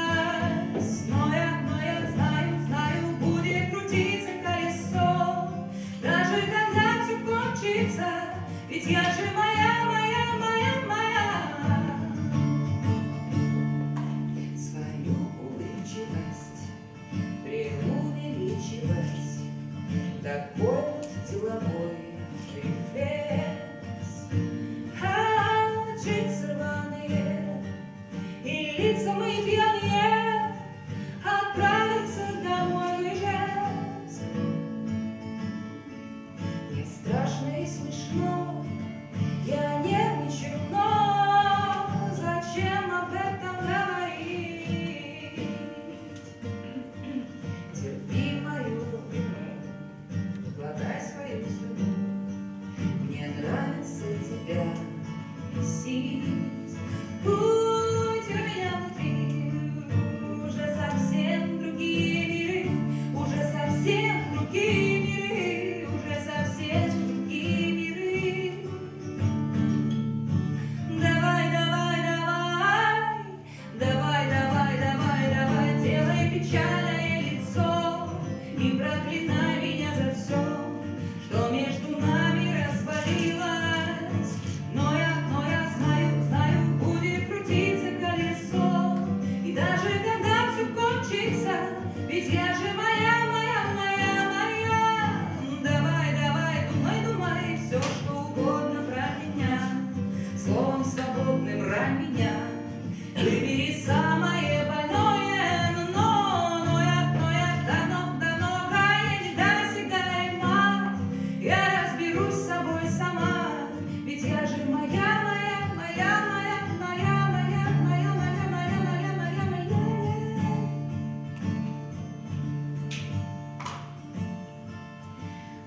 такой вот деловой рефлекс. А джинсы рваные и лица мы пьяные, отправиться домой лежать. Мне страшно и смешно, я нервничаю, но зачем об этом говорить? Терпи мою вину, глотай свою слюну. Мне нравится тебя бесить. Будь у меня внутри уже совсем другие миры, уже совсем другие миры, уже совсем другие миры. Давай, давай, давай, давай, давай, давай, давай, делай печальное лицо и проклинай меня за все, что между нами развалилось. Но я знаю, будет крутиться колесо, и даже когда все кончится, ведь я же моя, моя, моя, моя. Давай, давай, думай, думай, все, что угодно про меня, словом свободным рань меня. Выбери самое больное, но я давно, давно крайне недосягаема. Я разберусь с собой сама, ведь я же моя, моя, моя, моя, моя, моя, моя, моя, моя, моя, моя, моя.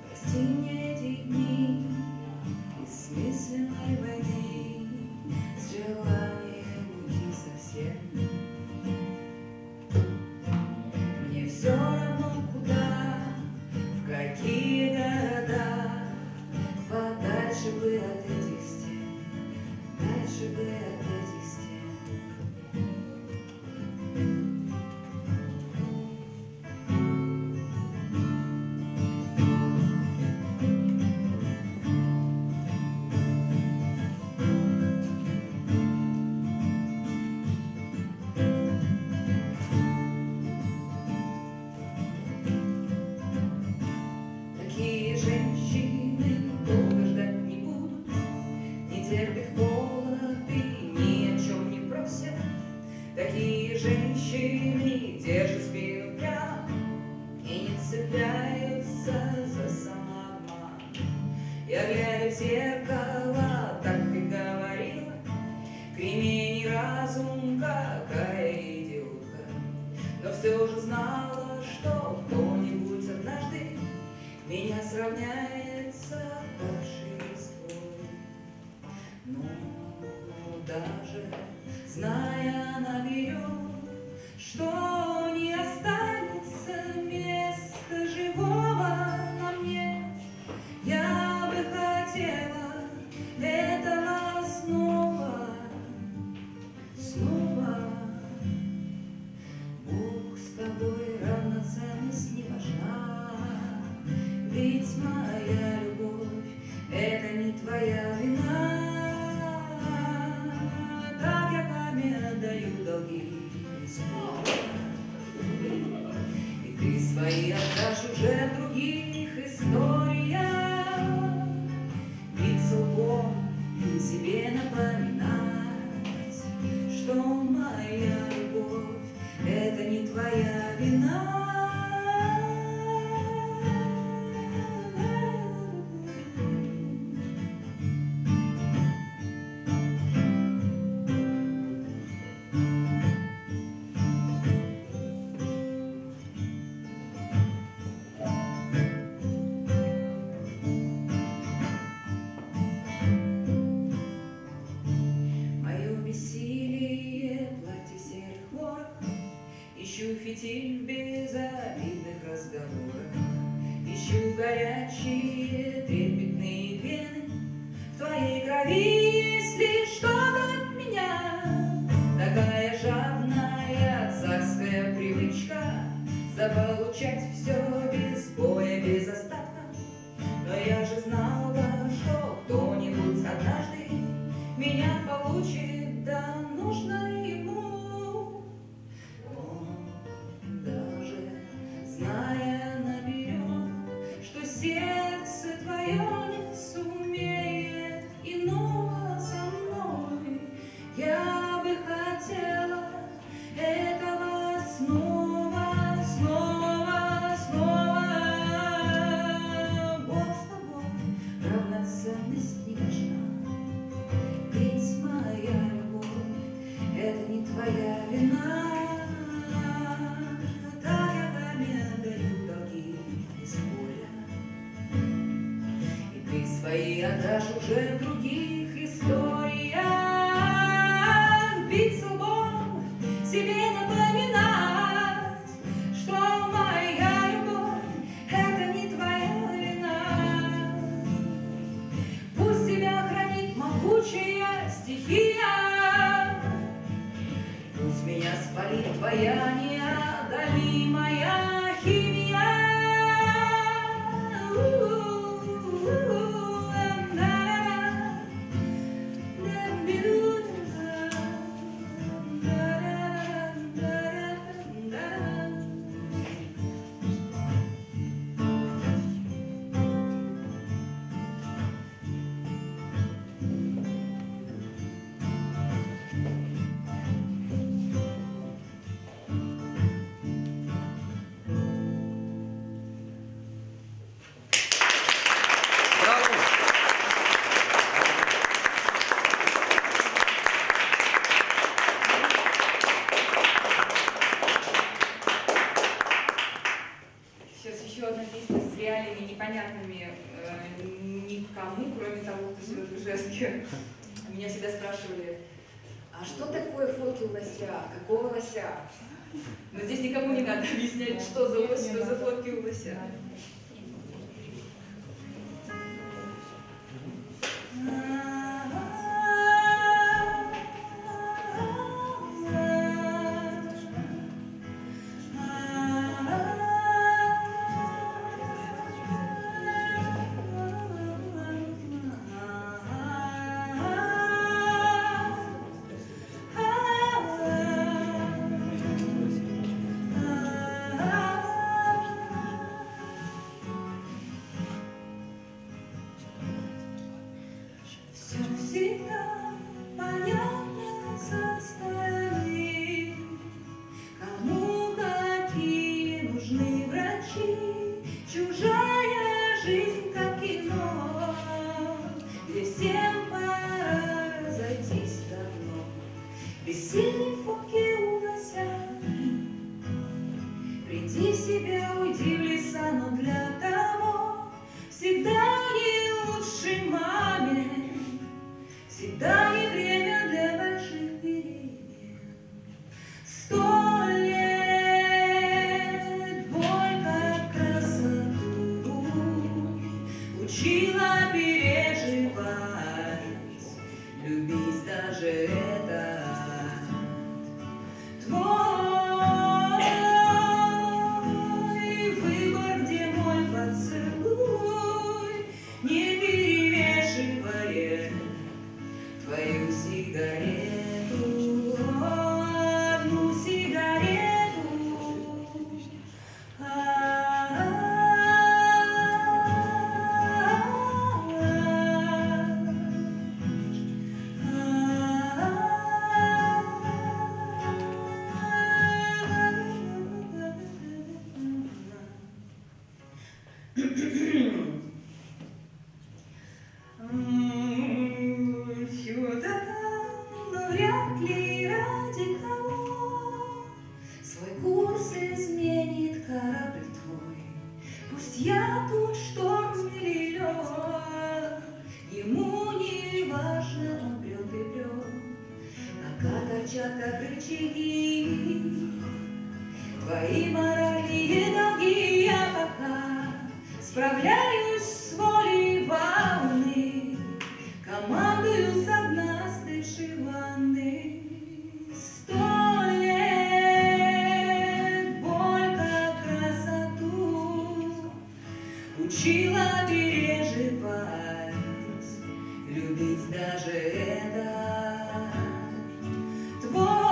Прости мне эти дни бессмысленной войны с желанием уйти совсем. Мне все равно куда, в какие города, подальше бы от этих стен, дальше бы от этих стен. Такие женщины долго ждать не будут, не терпят холод и ни о чем не просят. Такие женщины держат спину прямо и не цепляются за самообман. Я, глядя в зеркало, так и говорила: кремень и разум, какая идиотка. Но все же знала, что кто-нибудь однажды меня сравняется торжеством. Но даже зная наперед, что не останется места живого на мне, я бы хотела этого снова, снова. Бог с тобой, равноценность не важна, ведь моя любовь — это не твоя вина. Так я память отдаю долги и ты свои отдашь уже в других историях. Биться лбом себе напоминать, что моя любовь — это не твоя вина. Мое бессилие платье серых ворох, ищу фитиль в безобидных разговорах, ищу горячие трепетные вены в твоей крови, если что-то от меня. Такая жадная царская привычка заполучать все без боя, без остатка. Но я же знала, что кто-нибудь однажды меня получит, да нужно ему. Но даже зная наперед, что свое не сумеет иного со мной. Я бы хотела этого снова, снова, снова. Бог с тобой, равноценность не важна. Ведь моя любовь — это не твоя вина. Так я камень даю долги без боя. И ты свои отдашь уже в других историях. Бить лбом, себе напоминать, что моя любовь — это не твоя вина. Пусть тебя хранит могучая стихия, пусть меня спалит твоя неодолимая химия. Сейчас еще одна песня с реалиями непонятными никому, кроме того, кто живет в Ижевске. Меня всегда спрашивали, а что такое фотки у лося? Какого лося? Но здесь никому не надо объяснять, что за лось, что за фотки у лося. Все всегда понятно со стороны, кому какие нужны врачи. Чужая жизнь как кино, где всем пора разойтись давно. Бессильные фотки у лося. Приди в себя, уйди в леса, но для того всегда не лучшей маме. Всегда не время для больших перемен. 100 лет боль как красоту учила переживать, любить даже это твой выбор, где мой поцелуй, не перевешивает твою сигарету, одну сигарету. Чудо, но вряд ли ради кого свой курс изменит корабль твой. Пусть я тут шторм или лед, ему не важно, он прет и прет. Пока торчат, как рычаги, твои моральные долги, я пока справляюсь с волей волны, командую со дна остывшей ванны. 100 лет боль как красоту учила переживать, любить даже это твой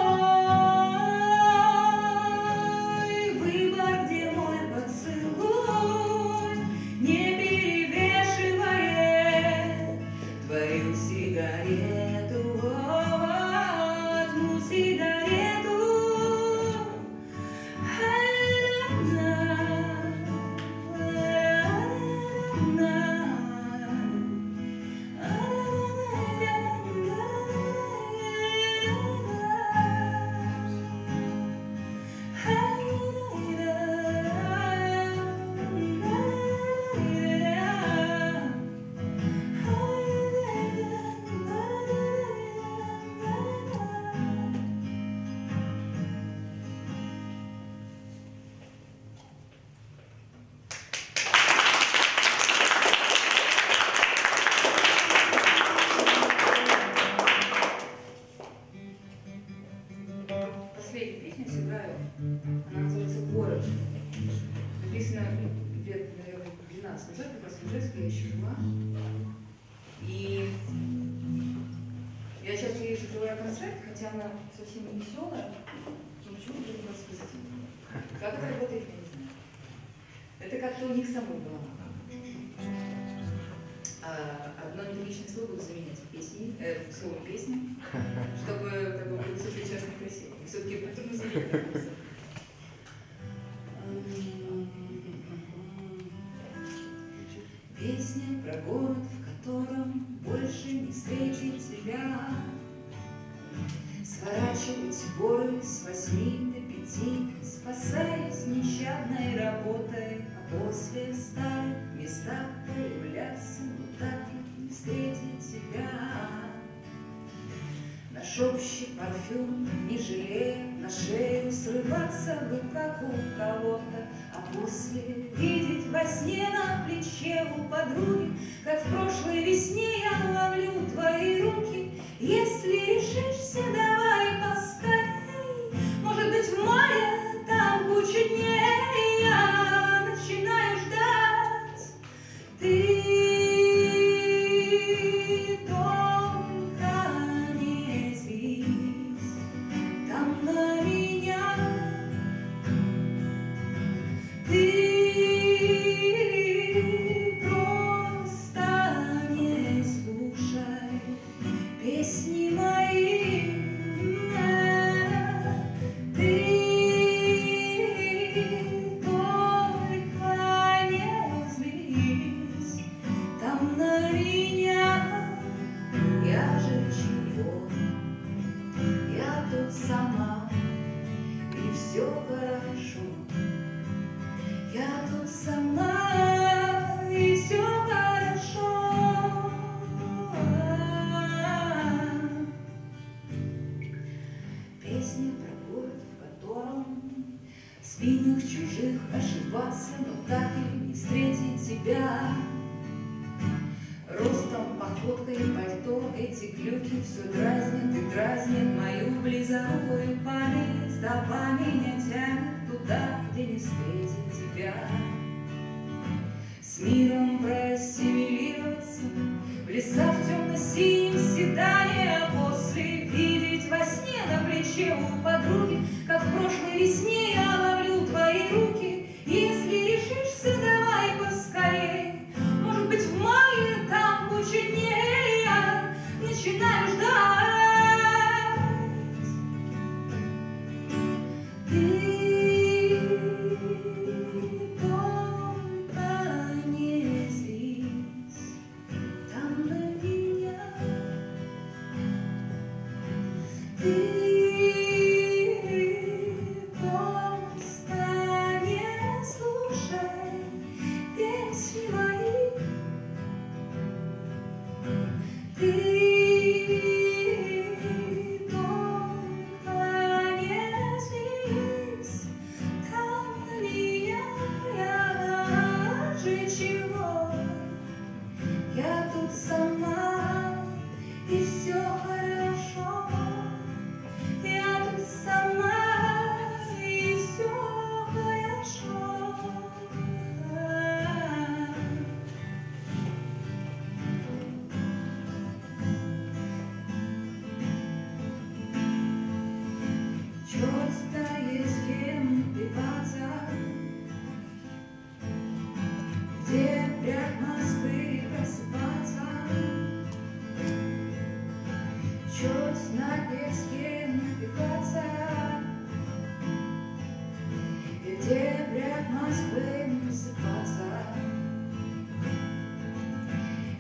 выбор, где мой поцелуй, не перевешивает Ижевске я еще жила. И я часто ей закрываю концерт, хотя она совсем не веселая. Но почему вдруг у вас позитивно? Как это работает, я не знаю. Это как-то у них самой было. Одно неприличное слово буду заменять песней, словом песня, чтобы как бы было все причастно и красиво. Все-таки культурно заменить. Песня про город, в котором больше не встретить тебя. Сворачивать горы с 8 до 5, спасаясь нещадной работой, а после в старых местах появляться, но так и не встретить тебя. Наш общий парфюм, не жалея, на шею срываться бы, как у кого-то, а после видеть во сне на плече у подруги, как в прошлой весне я ловлю твои руки. Если решишься, давай поскорей, может быть, в мае там куча дней, я начинаю ждать. Ты все дразнит и дразнит мою близорукую память, стопа меня тянет туда, где не встретит тебя. С миром проассимилироваться, в леса в темно-синем седане, а после видеть во сне на плече у подруги, как в прошлой весне я ловлю твои руки. Если решишься, давай поскорей, может быть, в мае там куча дней, я начинаю ждать. Ты только не злись там на меня. Ты просто не слушай песни мои. Ты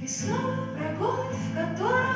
Снова про город, в котором